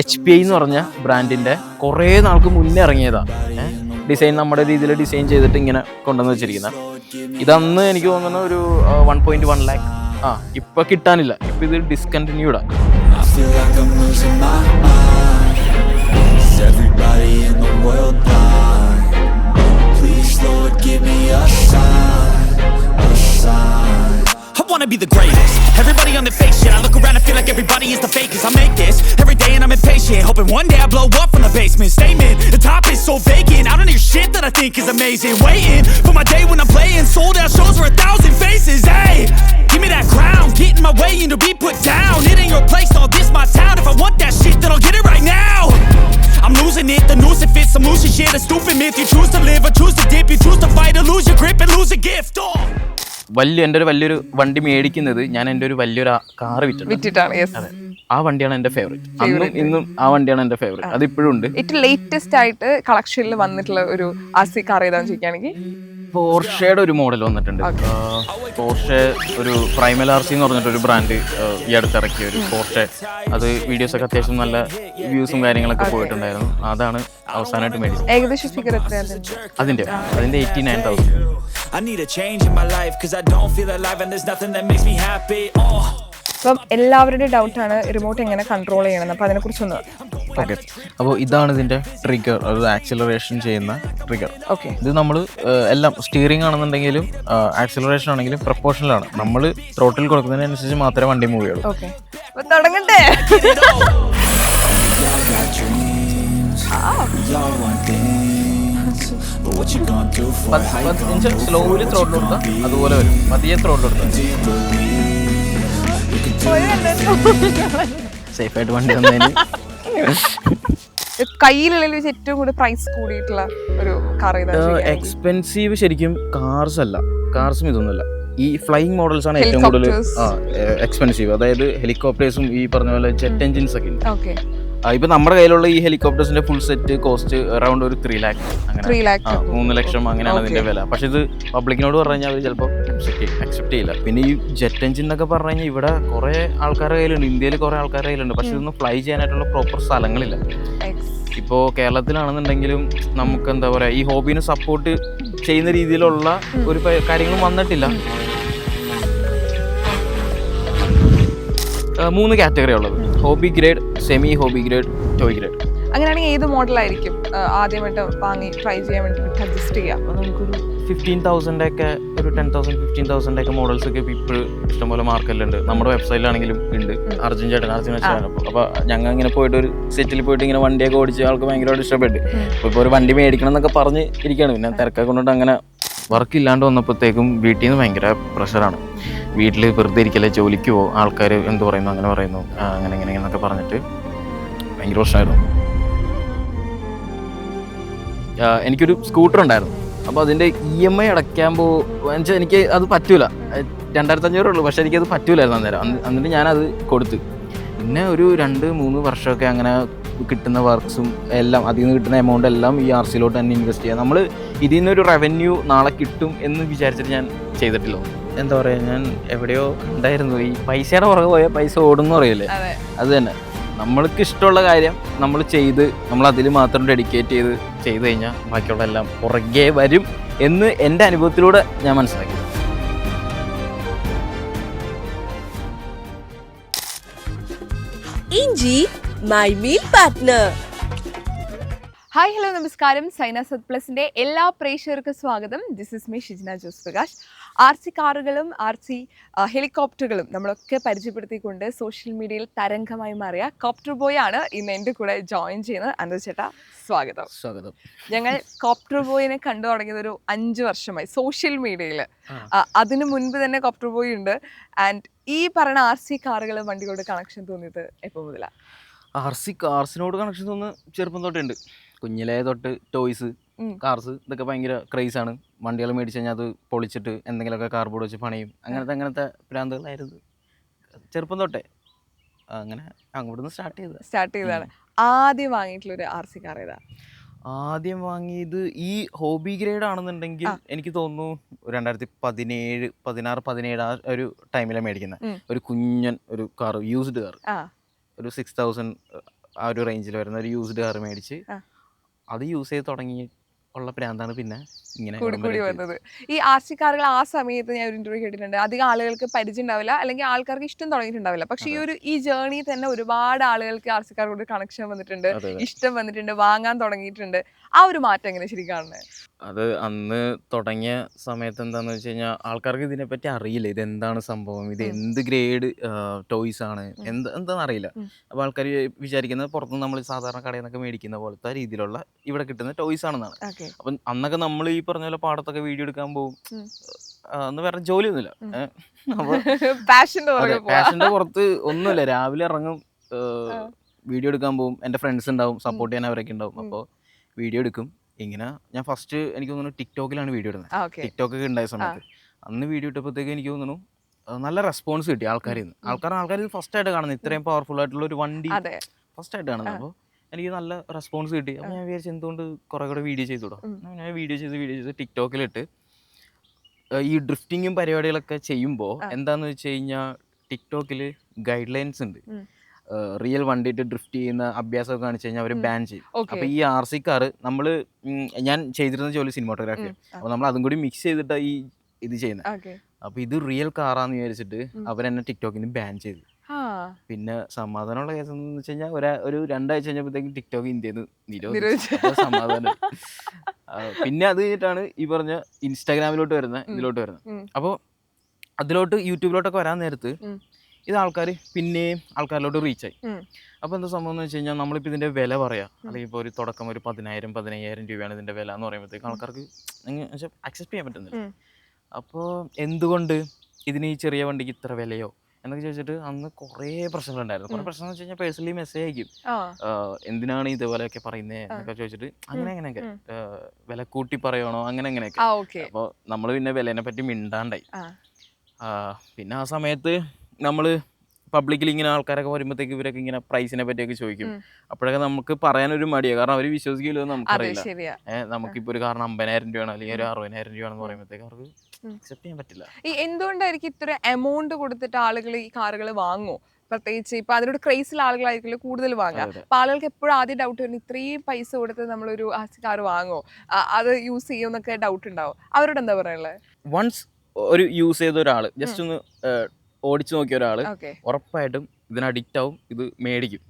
HPI എന്ന് പറഞ്ഞ ബ്രാൻഡിൻ്റെ കുറേ നാൾക്ക് മുന്നേ ഇറങ്ങിയതാണ്. ഡിസൈൻ നമ്മുടെ രീതിയിൽ ഡിസൈൻ ചെയ്തിട്ട് ഇങ്ങനെ കൊണ്ടുവന്ന് വെച്ചിരിക്കുന്ന ഇതന്ന് എനിക്ക് തോന്നുന്നു ഒരു 1.1 lakh. ഇപ്പൊ കിട്ടാനില്ല, ഇപ്പൊ ഇത് ഡിസ്കണ്ടിന്യൂഡാ. I wanna be the greatest. Everybody on the fake shit. I look around and feel like everybody is the fakest. I make this every day and I'm impatient, hoping one day I blow up from the basement. Statement, the top is so vacant. I don't hear shit that I think is amazing. Waiting for my day when I'm playing sold out shows for 1,000 faces. Hey, give me that crown, get in my way and to be put down. It ain't your place, all this my town. If I want that shit, then I'll get it right now. I'm losing it, the noose it fits. I'm losing shit, a stupid myth. You choose to live or choose to dip. You choose to fight or lose your grip and lose a gift. എൻ്റെ ഒരു വലിയൊരു വണ്ടി മേടിക്കുന്നത് ഞാൻ എൻ്റെ ഒരു വലിയൊരു car വിറ്റിട്ടാണ്. അതെ, ആ വണ്ടിയാണ് എൻ്റെ ഫേവറേറ്റ്. അന്നും ഇന്നും ആ വണ്ടിയാണ് എൻ്റെ ഫേവറേറ്റ്. അത് ഇപ്പോഴും ഉണ്ട്. ഏറ്റവും ലേറ്റസ്റ്റ് ആയിട്ട് കളക്ഷനിൽ വന്നിട്ടുള്ള ഒരു RC കാർ ഏതാണെന്ന് ചോദിക്കുകയാണെങ്കിൽ പോർഷയുടെ ഒരു മോഡൽ വന്നിട്ടുണ്ട്. പോർഷെ ഒരു പ്രൈമൽ RC എന്ന് പറഞ്ഞിട്ടൊരു ബ്രാൻഡ് ഈ അടുത്ത് ഇറക്കിയ ഒരു പോർഷെ. അത് വീഡിയോസൊക്കെ അത്യാവശ്യം നല്ല വ്യൂസും കാര്യങ്ങളൊക്കെ പോയിട്ടുണ്ടായിരുന്നു. അതാണ് അവസാനമായിട്ട് മേടിച്ചത്. ഏകദേശം ഫിഗർ എത്രയാണ് അതിൻ്റെ 89,000. I need a change in my life cause I don't feel alive and there's nothing that makes me happy. അപ്പം എല്ലാവരുടെയും ഡൗട്ടാണ് റിമോട്ട് എങ്ങനെ കൺട്രോൾ ചെയ്യണം. അപ്പോൾ അതിനെക്കുറിച്ചൊന്ന് ഓക്കെ. അപ്പോൾ ഇതാണ് ഇതിൻ്റെ ട്രിഗർ, അത് ആക്സിലറേഷൻ ചെയ്യുന്ന ട്രിഗർ. ഓക്കെ, ഇത് നമ്മൾ എല്ലാം സ്റ്റിയറിംഗ് ആണെന്നുണ്ടെങ്കിലും ആക്സിലറേഷൻ ആണെങ്കിലും പ്രപ്പോർഷനിലാണ്. നമ്മൾ ത്രോട്ടിൽ കൊടുക്കുന്നതിനനുസരിച്ച് മാത്രമേ വണ്ടി മൂവ് ചെയ്യുള്ളൂ. ഓക്കെ, അപ്പോൾ തുടങ്ങട്ടെ. സ്ലോലി ത്രോട്ടിൽ കൊടുത്താൽ അതുപോലെ വരും. പതിയെ ത്രോട്ടിൽ കൊടുത്താൽ സേഫായിട്ട് വണ്ടി വന്നതിന്. കയ്യിലുള്ളിൽ വെച്ച് ഏറ്റവും കൂടുതൽ പ്രൈസ് കൂടിയിട്ടുള്ള ഒരു കാർ എക്സ്പെൻസീവ് ശരിക്കും കാർസ് അല്ല, കാർസും ഇതൊന്നുമല്ല. ഈ ഫ്ലൈയിങ് മോഡൽസ് ആണ് ഏറ്റവും കൂടുതൽ എക്സ്പെൻസീവ്. അതായത് ഹെലികോപ്റ്റേഴ്സും ഈ പറഞ്ഞ പോലെ ജെറ്റ് എൻജിൻസ് ഒക്കെ ഉണ്ട്. ഇപ്പൊ നമ്മുടെ കയ്യിലുള്ള ഈ ഹെലികോപ്റ്റേഴ്സിന്റെ ഫുൾ സെറ്റ് കോസ്റ്റ് അറൌണ്ട് ഒരു 3 lakh, അങ്ങനെ 3 ലക്ഷം അങ്ങനെയാണ് അതിന്റെ വില. പക്ഷെ ഇത് പബ്ലിക്കിനോട് പറഞ്ഞു കഴിഞ്ഞാൽ അവർ ചിലപ്പോൾ അക്സെപ്റ്റ് ചെയ്യില്ല. പിന്നെ ഈ ജെറ്റ് എൻജിൻ എന്നൊക്കെ പറഞ്ഞു കഴിഞ്ഞാൽ ഇവിടെ കുറെ ആൾക്കാരുടെ കയ്യിലുണ്ട്, ഇന്ത്യയിൽ കുറെ ആൾക്കാരുടെ കയ്യിലുണ്ട്. പക്ഷെ ഇതൊന്നും ഫ്ലൈ ചെയ്യാനായിട്ടുള്ള പ്രോപ്പർ സ്ഥലങ്ങളില്ല. ഇപ്പോൾ കേരളത്തിലാണെന്നുണ്ടെങ്കിലും നമുക്ക് എന്താ പറയുക, ഈ ഹോബീനെ സപ്പോർട്ട് ചെയ്യുന്ന രീതിയിലുള്ള ഒരു കാര്യങ്ങളും വന്നിട്ടില്ല. 3 കാറ്റഗറി ഉള്ളത്: hobby grade, semi hobby grade, toy grade. അങ്ങനെയാണെങ്കിൽ ഏത് മോഡലായിരിക്കും ആദ്യമായിട്ട് വാങ്ങി ട്രൈ ചെയ്യാൻ വേണ്ടി സജസ്റ്റ് ചെയ്യാം? നമുക്കൊരു 15,000 ഒക്കെ, ഒരു 10,000 15,000 ഒക്കെ മോഡൽസ് ഒക്കെ ഇപ്പോൾ ഇഷ്ടംപോലെ മാർക്കറ്റിലുണ്ട്. നമ്മുടെ വെബ്സൈറ്റിലാണെങ്കിലും ഉണ്ട്. അർജുൻ ചേട്ടൻ അപ്പോൾ ഞങ്ങൾ ഇങ്ങനെ പോയിട്ട് ഒരു സെറ്റിൽ പോയിട്ട് ഇങ്ങനെ വണ്ടിയൊക്കെ ഓടിച്ച് ആൾക്ക് ഭയങ്കരമായിട്ട് ഇഷ്ടപ്പെട്ടു. ഇപ്പോൾ ഒരു വണ്ടി മേടിക്കണം എന്നൊക്കെ പറഞ്ഞ് ഇരിക്കുകയാണ്. പിന്നെ തിരക്കൊക്കെ കൊണ്ടിട്ട് അങ്ങനെ വർക്ക് ഇല്ലാണ്ട് വന്നപ്പോഴത്തേക്കും വീട്ടിൽ നിന്ന് ഭയങ്കര പ്രഷറാണ്. വീട്ടിൽ വെറുതെ ഇരിക്കല്ലേ, ജോലിക്ക് പോകും, ആൾക്കാർ എന്ത് പറയുന്നു അങ്ങനെ പറയുന്നു, അങ്ങനെ ഇങ്ങനെ എന്നൊക്കെ പറഞ്ഞിട്ട് ഭയങ്കര പ്രശ്നമായിരുന്നു. എനിക്കൊരു സ്കൂട്ടർ ഉണ്ടായിരുന്നു. അപ്പോൾ അതിൻ്റെ EMI അടയ്ക്കാൻ വെച്ചാൽ എനിക്ക് അത് പറ്റൂല. 2,500 ഉള്ളൂ, പക്ഷേ എനിക്കത് പറ്റൂലായിരുന്നു അന്നേരം. എന്നിട്ട് ഞാനത് കൊടുത്തു. പിന്നെ ഒരു 2-3 വർഷമൊക്കെ അങ്ങനെ കിട്ടുന്ന വർക്ക്സും എല്ലാം അതിൽ നിന്ന് കിട്ടുന്ന എമൗണ്ട് എല്ലാം ഈ RCയിലോട്ട് തന്നെ ഇൻവെസ്റ്റ് ചെയ്യുക. നമ്മൾ ഇതിൽ നിന്നൊരു റവന്യൂ നാളെ കിട്ടും എന്ന് വിചാരിച്ചിട്ട് ഞാൻ ചെയ്തിട്ടില്ല. എന്താ പറയുക, ഞാൻ എവിടെയോ ഉണ്ടായിരുന്നു, ഈ പൈസയുടെ പുറകെ പോയാൽ പൈസ ഓടുന്നു പറയില്ലേ, അത് തന്നെ. നമ്മൾക്ക് ഇഷ്ടമുള്ള കാര്യം നമ്മൾ ചെയ്ത് നമ്മൾ അതിൽ മാത്രം ഡെഡിക്കേറ്റ് ചെയ്ത് കഴിഞ്ഞാൽ ബാക്കിയുള്ള എല്ലാം പുറകെ വരും എന്ന് എൻ്റെ അനുഭവത്തിലൂടെ ഞാൻ മനസ്സിലാക്കി. ഇഞ്ചി my meal partner. Hi, hello, നമസ്കാരം. സൈന സത് പ്ലസിന്റെ എല്ലാ പ്രേക്ഷകർക്കും സ്വാഗതം. This is me Shijna Jose Prakash. RC കാറുകളും RC ഹെലികോപ്റ്ററുകളും നമ്മളൊക്കെ പരിചയപ്പെടുത്തിക്കൊണ്ട് സോഷ്യൽ മീഡിയയിൽ തരംഗമായി മാറിയ കോപ്റ്റർ ബോയ് ആണ് ഇന്ന് എൻ്റെ കൂടെ ജോയിൻ ചെയ്യുന്നത്. അനു ചേട്ടാ, സ്വാഗതം. ഞങ്ങൾ കോപ്റ്റർ ബോയിനെ കണ്ടു തുടങ്ങിയത് ഒരു 5 വർഷമായി സോഷ്യൽ മീഡിയയിൽ. അതിനു മുൻപ് തന്നെ കോപ്റ്റർ ബോയ് ഉണ്ട്. ആൻഡ് ഈ പറയുന്ന RC കാറുകളും വണ്ടികളുടെ കണക്ഷൻ തോന്നിയത് എപ്പോൾ മുതലാണ്? RC കാർസിനോട് കണക്ഷൻ തോന്നുന്നു ചെറുപ്പം തൊട്ടുണ്ട്. കുഞ്ഞിലേ തൊട്ട് ടോയ്സ്, കാർസ് ഇതൊക്കെ ഭയങ്കര ക്രൈസാണ്. വണ്ടികൾ മേടിച്ച് കഴിഞ്ഞാൽ അത് പൊളിച്ചിട്ട് എന്തെങ്കിലുമൊക്കെ കാർബോർഡ് വെച്ച് പണിയും, അങ്ങനത്തെ ഭ്രാന്തുകളായിരുന്നു ചെറുപ്പം തൊട്ടേ. അങ്ങനെ അങ്ങോട്ട് സ്റ്റാർട്ട് ചെയ്തതാണ്. ആദ്യം വാങ്ങിയിട്ടുള്ളൊരു RC കാർ ഏതാ? ആദ്യം വാങ്ങിയത് ഈ ഹോബി ഗ്രേഡ് ആണെന്നുണ്ടെങ്കിൽ എനിക്ക് തോന്നുന്നു 2017, 16, 17 ആ ഒരു ടൈമിലാണ് മേടിക്കുന്നത്. ഒരു കുഞ്ഞൻ ഒരു കാർ, യൂസ്ഡ് കാർ, ഒരു 6,000 ആ ഒരു റേഞ്ചിൽ വരുന്ന ഒരു യൂസ്ഡ് കാർ മേടിച്ച് അത് യൂസ് ചെയ്ത് തുടങ്ങി ഉള്ള പ്രാന്താണ് പിന്നെ ഇങ്ങനെ കൂടി വന്നത്. ഈ RC കാറുകൾ ആ സമയത്ത് ഞാൻ ഒരു ഇന്റർവ്യൂ കേട്ടിട്ടുണ്ട്, അധികം ആളുകൾക്ക് പരിചയം ഉണ്ടാവില്ല, അല്ലെങ്കിൽ ആൾക്കാർക്ക് ഇഷ്ടം തുടങ്ങിയിട്ടുണ്ടാവില്ല. പക്ഷെ ഈ ജേർണി തന്നെ ഒരുപാട് ആളുകൾക്ക് RC കാറോട് കണക്ഷൻ വന്നിട്ടുണ്ട്, ഇഷ്ടം വന്നിട്ടുണ്ട്, വാങ്ങാൻ തുടങ്ങിയിട്ടുണ്ട്. ആ ഒരു മാറ്റം എങ്ങനെ ശരിക്കും കാണുന്നത്? അത് അന്ന് തുടങ്ങിയ സമയത്ത് എന്താന്ന് വെച്ച് കഴിഞ്ഞാൽ ആൾക്കാർക്ക് ഇതിനെപ്പറ്റി അറിയില്ല, ഇത് എന്താണ് സംഭവം, ഇത് എന്ത് ഗ്രേഡ് ടോയ്സ് ആണ്, എന്താണെന്ന് അറിയില്ല. അപ്പോൾ ആൾക്കാർ വിചാരിക്കുന്നത് പുറത്തുനിന്ന് നമ്മൾ സാധാരണ കടയിൽ നിന്നൊക്കെ മേടിക്കുന്ന പോലത്തെ രീതിയിലുള്ള ഇവിടെ കിട്ടുന്ന ടോയ്സ് ആണെന്നാണ്. അപ്പം അന്നൊക്കെ നമ്മൾ ഈ പറഞ്ഞ പോലെ പാടത്തൊക്കെ വീഡിയോ എടുക്കാൻ പോകും, അന്ന് വേറെ ജോലിയൊന്നുമില്ല. അപ്പോൾ പാഷന്റെ പുറത്ത് ഒന്നുമില്ല, രാവിലെ ഇറങ്ങും, വീഡിയോ എടുക്കാൻ പോകും, എൻ്റെ ഫ്രണ്ട്സ് ഉണ്ടാവും, സപ്പോർട്ട് ചെയ്യാൻ അവരൊക്കെ ഉണ്ടാവും. അപ്പോൾ വീഡിയോ എടുക്കും. ഇങ്ങനെ ഞാൻ ഫസ്റ്റ് എനിക്ക് തോന്നുന്നു ടിക്ടോക്കിലാണ് വീഡിയോ ഇടുന്നത്. ടിക്ടോക്കൊക്കെ ഉണ്ടായ സമയത്ത് അന്ന് വീഡിയോ ഇട്ടപ്പോഴത്തേക്ക് എനിക്ക് തോന്നുന്നു നല്ല റെസ്പോൺസ് കിട്ടി ആൾക്കാരിൽ നിന്ന്. ആൾക്കാർ ഇത് ഫസ്റ്റ് ആയിട്ട് കാണുന്നത്, ഇത്രയും പവർഫുൾ ആയിട്ടുള്ള ഒരു വണ്ടി ഫസ്റ്റ് ആയിട്ട് കാണുന്നത്. അപ്പോൾ എനിക്ക് നല്ല റെസ്പോൺസ് കിട്ടി. അപ്പോൾ ഞാൻ വിചാരിച്ചു എന്തുകൊണ്ട് കുറേ കൂടെ വീഡിയോ ചെയ്തുകൂടാ. ഞാൻ വീഡിയോ ചെയ്ത് ടിക്ടോക്കിലിട്ട് ഈ ഡ്രിഫ്റ്റിങ്ങും പരിപാടികളൊക്കെ ചെയ്യുമ്പോൾ എന്താണെന്ന് വെച്ച് കഴിഞ്ഞാൽ ടിക്ടോക്കിൽ ഗൈഡ് ലൈൻസ് ഉണ്ട്. റിയൽ വണ്ടിയിട്ട് ഡ്രിഫ്റ്റ് ചെയ്യുന്ന അഭ്യാസമൊക്കെ കാണിച്ചു കഴിഞ്ഞാൽ അവർ ബാൻ ചെയ്യും. അപ്പോൾ ഈ RC കാർ ഞാൻ ചെയ്തിരുന്ന ജോലി സിനിമാറ്റോഗ്രാഫിയാണ്. അപ്പോൾ നമ്മൾ അതും കൂടി മിക്സ് ചെയ്തിട്ടാണ് ഈ ഇത് ചെയ്യുന്നത്. അപ്പോൾ ഇത് റിയൽ കാറാന്ന് വിചാരിച്ചിട്ട് അവരെന്നെ ടിക്ടോക്കിന് ബാൻ ചെയ്തു. പിന്നെ സമാധാനമുള്ള കേസ് എന്ന് വെച്ച് കഴിഞ്ഞാൽ ഒരു 2 ആഴ്ച കഴിഞ്ഞപ്പോഴത്തേക്കും ടിക്ടോക്ക് ഇന്ത്യയിൽ നിന്ന് നിരോധിച്ചു. സമാധാനം. പിന്നെ അത് കഴിഞ്ഞിട്ടാണ് ഈ പറഞ്ഞ ഇൻസ്റ്റാഗ്രാമിലോട്ട് ഇതിലോട്ട് വരുന്നത്. അപ്പോൾ അതിലോട്ട് യൂട്യൂബിലോട്ടൊക്കെ വരാൻ നേരത്ത് ഇത് പിന്നെയും ആൾക്കാരിലോട്ട് റീച്ചായി. അപ്പോൾ എന്താ സംഭവം എന്ന് വെച്ച് കഴിഞ്ഞാൽ നമ്മളിപ്പോൾ ഇതിൻ്റെ വില പറയാം, അല്ലെങ്കിൽ ഇപ്പോൾ ഒരു തുടക്കം ഒരു 10,000-15,000 രൂപയാണ് ഇതിൻ്റെ വില എന്ന് പറയുമ്പോഴത്തേക്കും ആൾക്കാർക്ക് അക്സെപ്റ്റ് ചെയ്യാൻ പറ്റുന്നില്ല. അപ്പോൾ എന്തുകൊണ്ട് ഇതിന് ഈ ചെറിയ വണ്ടിക്ക് ഇത്ര വിലയോ എന്നൊക്കെ ചോദിച്ചിട്ട് അന്ന് കുറേ പ്രശ്നങ്ങളുണ്ടായിരുന്നു. കുറേ പ്രശ്നം എന്ന് വെച്ച് കഴിഞ്ഞാൽ പേഴ്സണലി മെസ്സേജ് അയക്കും, എന്തിനാണ് ഇതുപോലെയൊക്കെ പറയുന്നത് എന്നൊക്കെ ചോദിച്ചിട്ട് അങ്ങനെയൊക്കെ വില കൂട്ടി പറയണോ അങ്ങനെയൊക്കെ. അപ്പോൾ നമ്മൾ പിന്നെ വിലേനെ പറ്റി മിണ്ടാണ്ടായി. പിന്നെ ആ സമയത്ത് നമ്മൾ പബ്ലിക്കിൽ ഇങ്ങനെ ആൾക്കാരൊക്കെ വരുമ്പോഴത്തേക്ക് ഇവരൊക്കെ ഇങ്ങനെ പ്രൈസിനെ പറ്റിയൊക്കെ ചോദിക്കും. അപ്പോഴൊക്കെ നമുക്ക് പറയാനൊരു മടിയാണ്, കാരണം അവർ വിശ്വസിക്കില്ലെന്ന് നമുക്കറിയില്ല. നമുക്കിപ്പോൾ ഒരു കാരണം 50,000 രൂപയാണ് അല്ലെങ്കിൽ ഒരു 60,000 രൂപയാണെന്ന് പറയുമ്പോഴത്തേക്ക് അവർക്ക് അക്സെപ്റ്റ് ചെയ്യാൻ പറ്റില്ല. ഈ എന്തുകൊണ്ടായിരിക്കും ഇത്ര എമൗണ്ട് കൊടുത്തിട്ട് ആളുകൾ ഈ കാറുകൾ വാങ്ങും? പ്രത്യേകിച്ച് ഇപ്പൊ അതിനോട് ക്രേസിൽ ആളുകളായിരിക്കും കൂടുതൽ വാങ്ങുക. അപ്പൊ ആളുകൾക്ക് എപ്പോഴും ആദ്യം ഡൗട്ട് വരുന്നത്, ഇത്രയും പൈസ കൊടുത്ത് നമ്മളൊരു കാർ വാങ്ങോ, അത് യൂസ് ചെയ്യുമെന്നൊക്കെ ഡൗട്ട് ഉണ്ടാവും. അവരോട് എന്താ പറയാനുള്ളത്? വൺസ് ഒരു യൂസ് ചെയ്ത ഒരാൾ ജസ്റ്റ് ഒന്ന് ഓടിച്ചു നോക്കിയ ഒരാൾ ഉറപ്പായിട്ടും ഇതിന് അഡിക്റ്റ് ആവും, ഇത് മേടിക്കും.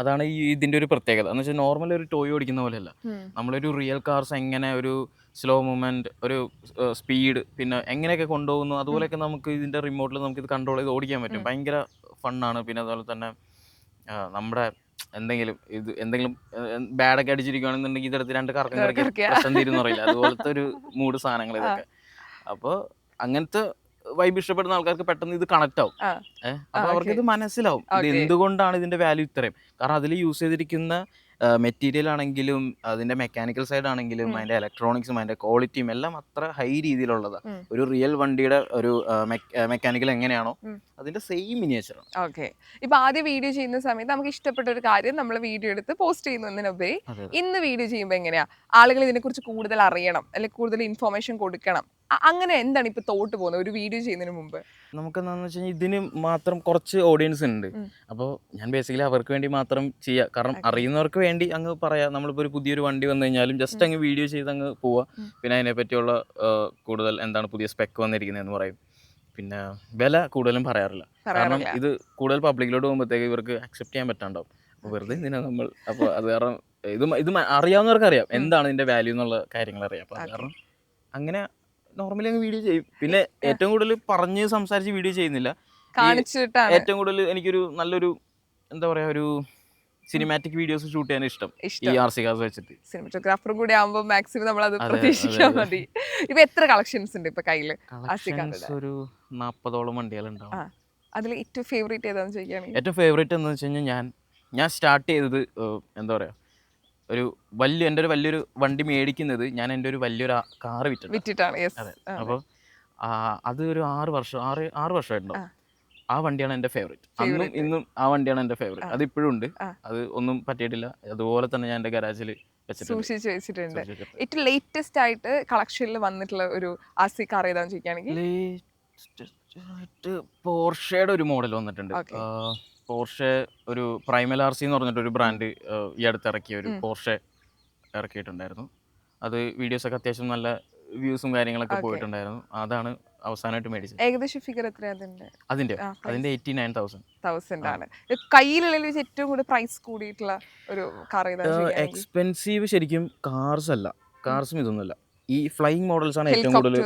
അതാണ് ഇതിന്റെ ഒരു പ്രത്യേകത എന്ന് വെച്ചാൽ നോർമൽ ഒരു ടോയ് ഓടിക്കുന്ന പോലെയല്ല. നമ്മളൊരു റിയൽ കാർസ് എങ്ങനെ ഒരു സ്ലോ മൂവ്മെന്റ്, ഒരു സ്പീഡ്, പിന്നെ എങ്ങനെയൊക്കെ കൊണ്ടുപോകുന്നു അതുപോലെയൊക്കെ നമുക്ക് ഇതിന്റെ റിമോട്ടിൽ നമുക്ക് ഇത് കൺട്രോൾ ചെയ്ത് ഓടിക്കാൻ പറ്റും. ഭയങ്കര ഫണ്ണാണ്. പിന്നെ അതുപോലെ തന്നെ നമ്മുടെ എന്തെങ്കിലും ബാഡൊക്കെ അടിച്ചിരിക്കുകയാണെന്നുണ്ടെങ്കിൽ ഇതെടുത്ത് 2 കറക്കം കറക്കി പ്രശ്നം തീരുന്ന പറയില്ല, അതുപോലത്തെ ഒരു മൂഡ് സാധനങ്ങൾ ഇതൊക്കെ. അപ്പോൾ അങ്ങനത്തെ വൈബ് ഇഷ്ടപ്പെടുന്ന ആൾക്കാർക്ക് പെട്ടെന്ന് ഇത് കണക്ട് ആവും. അപ്പോൾ അവർക്ക് ഇത് മനസ്സിലാവും ഇത് എന്തുകൊണ്ടാണ് ഇതിന്റെ വാല്യൂ ഇത്രയും. കാരണം അതിൽ യൂസ് ചെയ്തിരിക്കുന്ന മെറ്റീരിയൽ ആണെങ്കിലും അതിന്റെ മെക്കാനിക്കൽ സൈഡ് ആണെങ്കിലും അതിന്റെ ഇലക്ട്രോണിക്സും അതിന്റെ ക്വാളിറ്റിയും എല്ലാം അത്ര ഹൈ രീതിയിലുള്ളതാണ്. ഒരു റിയൽ വണ്ടിയുടെ ഒരു മെക്കാനിക്കൽ എങ്ങനെയാണോ അതിന്റെ സെയിം മിനിയേച്ചറാണ്. ഓക്കെ. ഇപ്പൊ ആദ്യം വീഡിയോ ചെയ്യുന്ന സമയത്ത് നമുക്ക് ഇഷ്ടപ്പെട്ട ഒരു കാര്യം നമ്മൾ വീഡിയോ എടുത്ത് പോസ്റ്റ് ചെയ്യുന്നതിനുപരി ഇന്ന് വീഡിയോ ചെയ്യുമ്പോൾ എങ്ങനെയാ ആളുകൾ ഇതിനെക്കുറിച്ച് കൂടുതൽ അറിയണം, അല്ലെങ്കിൽ കൂടുതൽ ഇൻഫോർമേഷൻ കൊടുക്കണം, അങ്ങനെ എന്താണ് ഇപ്പൊ തോട്ട് പോകുന്നത് ഒരു വീഡിയോ ചെയ്യുന്നതിന് മുമ്പ്? നമുക്ക് എന്താണെന്ന് വെച്ച് കഴിഞ്ഞാൽ ഇതിന് മാത്രം കുറച്ച് ഓഡിയൻസ് ഉണ്ട്. അപ്പോൾ ഞാൻ ബേസിക്കലി അവർക്ക് വേണ്ടി മാത്രം ചെയ്യാം. കാരണം അറിയുന്നവർക്ക് വേണ്ടി അങ്ങ് പറയാം. നമ്മളിപ്പോൾ ഒരു പുതിയൊരു വണ്ടി വന്നു കഴിഞ്ഞാലും ജസ്റ്റ് അങ്ങ് വീഡിയോ ചെയ്ത് അങ്ങ് പോവാം. പിന്നെ അതിനെ പറ്റിയുള്ള കൂടുതൽ എന്താണ് പുതിയ സ്പെക്ക് വന്നിരിക്കുന്നതെന്ന് പറയും. പിന്നെ വില കൂടുതലും പറയാറില്ല, കാരണം ഇത് കൂടുതൽ പബ്ലിക്കിലോട്ട് പോകുമ്പോഴത്തേക്ക് ഇവർക്ക് അക്സെപ്റ്റ് ചെയ്യാൻ പറ്റാണ്ടാവും. അപ്പോൾ വെറുതെ എന്തിനാ നമ്മൾ, അപ്പോൾ അത് കാരണം ഇത് അറിയാവുന്നവർക്ക് അറിയാം എന്താണ് ഇതിൻ്റെ വാല്യൂ എന്നുള്ള കാര്യങ്ങൾ അറിയാം. അപ്പോൾ അത് കാരണം അങ്ങനെ നോർമലി അങ്ങ് വീഡിയോ ചെയ്യും. പിന്നെ ഏറ്റവും കൂടുതൽ പറഞ്ഞ് സംസാരിച്ച് വീഡിയോ ചെയ്യുന്നില്ല, ഏറ്റവും കൂടുതൽ എനിക്കൊരു നല്ലൊരു എന്താ പറയാ ഒരു സിനിമാറ്റിക് വീഡിയോസ് ഷൂട്ട് ചെയ്യാൻ ഇഷ്ടം ഈ RC കാർസ് വെച്ചിട്ട്. സിനിമാറ്റോഗ്രാഫറും കൂടി ആകുമ്പോൾ മാക്സിമം നമ്മൾ അത് പ്രതീക്ഷിക്കാൻ മതി. ഇപ്പൊ എത്ര കളക്ഷൻസ് ഉണ്ട് ഇപ്പൊ കയ്യില്? ഒരു 40ഓളം വണ്ടികളുണ്ടാവും. അതിൽ ഏറ്റവും ഫേവറേറ്റ് ഏതാണെന്ന് ചോദിക്കുകയാണെങ്കിൽ? ഏറ്റവും ഫേവറേറ്റ് എന്ന് വെച്ച് കഴിഞ്ഞാൽ ഞാൻ സ്റ്റാർട്ട് ചെയ്തത് എന്താ പറയാ എൻ്റെ ഒരു വലിയൊരു വണ്ടി മേടിക്കുന്നത് ഞാൻ എൻ്റെ ഒരു വലിയൊരു കാറ് വിറ്റിട്ടാണ്. അതെ. അപ്പോൾ അത് ഒരു 6 വർഷമായിട്ടുണ്ടോ. ആ വണ്ടിയാണ് എൻ്റെ ഫേവറേറ്റ്. അന്നും ഇന്നും ആ വണ്ടിയാണ് എൻ്റെ ഫേവറേറ്റ്. അത് ഇപ്പോഴും ഉണ്ട്, അത് ഒന്നും പറ്റിയിട്ടില്ല. അതുപോലെ തന്നെ ഞാൻ എൻ്റെ ഗരാജിൽ സൂക്ഷിച്ച് വെച്ചിട്ടുണ്ട്. ഏറ്റവും ലേറ്റസ്റ്റ് ആയിട്ട് കളക്ഷനിൽ വന്നിട്ടുള്ള ഒരു RC കാർ ഏതാണെന്ന് ചോദിക്കുകയാണെങ്കിൽ? പോർഷയുടെ ഒരു മോഡൽ വന്നിട്ടുണ്ട്. പോർഷെ ഒരു പ്രൈമൽ ആർ സി എന്ന് പറഞ്ഞിട്ടൊരു ബ്രാൻഡ് ഈ അടുത്ത് ഇറക്കിയ ഒരു പോർഷെ ഇറക്കിയിട്ടുണ്ടായിരുന്നു. അത് വീഡിയോസൊക്കെ അത്യാവശ്യം നല്ല വ്യൂസും കാര്യങ്ങളൊക്കെ പോയിട്ടുണ്ടായിരുന്നു. അതാണ് അവസാനമായിട്ട് മേടിച്ചത്. ഏകദേശം ഫിഗർ എത്രയാ അതിന്റെ 89,000 ആണ്. കയ്യിലുള്ളിൽ വെച്ച് ഏറ്റവും കൂടുതൽ പ്രൈസ് കൂടിയിട്ടുള്ള ഒരു കാർ എക്സ്പെൻസീവ് ശരിക്കും കാർസും ഇതൊന്നുമല്ല. ഈ ഫ്ലൈയിങ് മോഡൽസ് ആണ് ഏറ്റവും കൂടുതൽ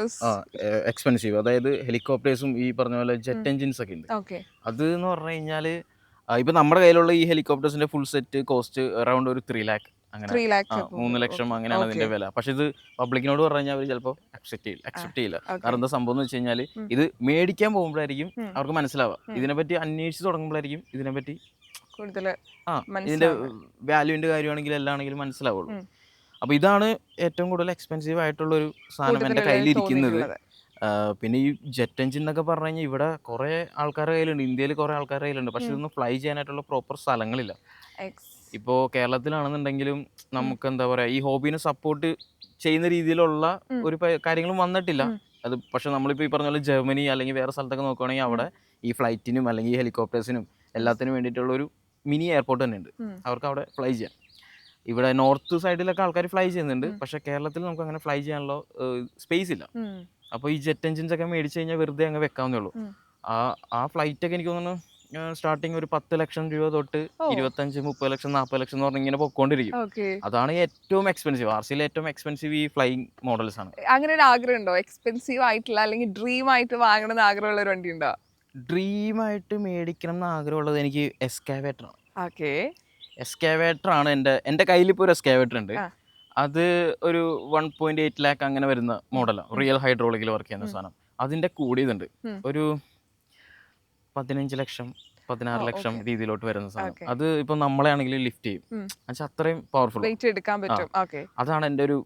എക്സ്പെൻസീവ്. അതായത് ഹെലികോപ്റ്റേഴ്സും ഈ പറഞ്ഞ പോലെ ജെറ്റ് എൻജിൻസ് ഒക്കെ ഉണ്ട്. അത് എന്ന് പറഞ്ഞു കഴിഞ്ഞാൽ ഇപ്പൊ നമ്മുടെ കയ്യിലുള്ള ഈ ഹെലികോപ്റ്റേഴ്സിന്റെ ഫുൾ സെറ്റ് കോസ്റ്റ് അറൗണ്ട് ഒരു 3 lakh അങ്ങനെ 3 ലക്ഷം അങ്ങനെയാണ് അതിന്റെ വില. പക്ഷെ ഇത് പബ്ലിക്കിനോട് പറഞ്ഞു കഴിഞ്ഞാൽ അവർ ചിലപ്പോൾ അക്സെപ്റ്റ് ചെയ്യില്ല. കാരണം എന്താ സംഭവം എന്ന് വെച്ച് കഴിഞ്ഞാൽ ഇത് മേടിക്കാൻ പോകുമ്പോഴായിരിക്കും അവർക്ക് മനസ്സിലാവുക. ഇതിനെപ്പറ്റി അന്വേഷിച്ച് തുടങ്ങുമ്പോഴായിരിക്കും ഇതിനെപ്പറ്റി ഇതിന്റെ വാല്യൂവിന്റെ കാര്യമാണെങ്കിലും എല്ലാം ആണെങ്കിലും മനസ്സിലാവുള്ളൂ. അപ്പൊ ഇതാണ് ഏറ്റവും കൂടുതൽ എക്സ്പെൻസീവ് ആയിട്ടുള്ള ഒരു സാധനം എന്റെ കയ്യിലിരിക്കുന്നത്. പിന്നെ ഈ ജെറ്റ് എൻജിൻ എന്നൊക്കെ പറഞ്ഞു കഴിഞ്ഞാൽ ഇവിടെ കുറെ ആൾക്കാരുടെ കയ്യിലുണ്ട്, ഇന്ത്യയിൽ കുറെ ആൾക്കാരുടെ കയ്യിലുണ്ട്. പക്ഷെ ഇതൊന്നും ഫ്ലൈ ചെയ്യാനായിട്ടുള്ള പ്രോപ്പർ സ്ഥലങ്ങളില്ല. ഇപ്പോൾ കേരളത്തിലാണെന്നുണ്ടെങ്കിലും നമുക്ക് എന്താ പറയുക, ഈ ഹോബീനെ സപ്പോർട്ട് ചെയ്യുന്ന രീതിയിലുള്ള ഒരു കാര്യങ്ങളും വന്നിട്ടില്ല. അത് പക്ഷെ നമ്മളിപ്പോൾ ഈ പറഞ്ഞ പോലെ ജർമ്മനി അല്ലെങ്കിൽ വേറെ സ്ഥലത്തൊക്കെ നോക്കുകയാണെങ്കിൽ അവിടെ ഈ ഫ്ലൈറ്റിനും അല്ലെങ്കിൽ ഈ ഹെലികോപ്റ്റേഴ്സിനും എല്ലാത്തിനും വേണ്ടിയിട്ടുള്ള ഒരു മിനി എയർപോർട്ട് തന്നെ ഉണ്ട്. അവർക്ക് അവിടെ ഫ്ലൈ ചെയ്യാം. ഇവിടെ നോർത്ത് സൈഡിലൊക്കെ ആൾക്കാർ ഫ്ലൈ ചെയ്യുന്നുണ്ട്. പക്ഷെ കേരളത്തിൽ നമുക്ക് അങ്ങനെ ഫ്ലൈ ചെയ്യാനുള്ള സ്പേസ് ഇല്ല. അപ്പോൾ ഈ ജെറ്റ് എൻജിൻസ് ഒക്കെ മേടിച്ച് കഴിഞ്ഞാൽ വെറുതെ അങ്ങ് വെക്കാവുന്നേ ഉള്ളൂ. ആ ഫ്ലൈറ്റ് ഒക്കെ എനിക്ക് തോന്നുന്നു സ്റ്റാർട്ടിങ് ഒരു 10 ലക്ഷം രൂപ തൊട്ട് 25, 30 ലക്ഷം, 40 ലക്ഷം എന്ന് പറഞ്ഞ് ഇങ്ങനെ പൊക്കോണ്ടിരിക്കും. അതാണ് ഏറ്റവും എക്സ്പെൻസീവ്. ആർസിയിൽ ഏറ്റവും എക്സ്പെൻസീവ് ഈ ഫ്ലൈയിങ് മോഡൽസ് ആണ്. അങ്ങനെ ഒരു ആഗ്രഹം ഉണ്ടോ എക്സ്പെൻസീവ് ആയിട്ടുള്ള അല്ലെങ്കിൽ ഡ്രീം ആയിട്ട് വാങ്ങണം എന്ന് ആഗ്രഹമുള്ള ഒരു വണ്ടി ഉണ്ടോ? ഡ്രീം ആയിട്ട് മേടിക്കണം എന്ന് ആഗ്രഹമുള്ളത് എനിക്ക് എസ്കാവേറ്റർ ആണ്. എസ്കാവേറ്റർ ആണ് എൻ്റെ കയ്യിൽ ഇപ്പോൾ ഒരു എസ്കാവേറ്റർ ഉണ്ട്. അത് ഒരു 1.8 lakh അങ്ങനെ വരുന്ന മോഡലാണ്. റിയൽ ഹൈഡ്രോളിക്കിൽ വർക്ക് ചെയ്യുന്ന സാധനം. അതിൻ്റെ കൂടിയതുണ്ട് ഒരു 15 ലക്ഷം 16 ലക്ഷം രീതിയിലോട്ട് വരുന്ന സാധനം. അത് ഇപ്പൊ നമ്മളെ ആണെങ്കിൽ ലിഫ്റ്റ് ചെയ്യും. എന്നുവെച്ചാൽ അത്രയും പവർഫുൾ എടുക്കാൻ പറ്റും. അതാണ് എൻ്റെ ഒരു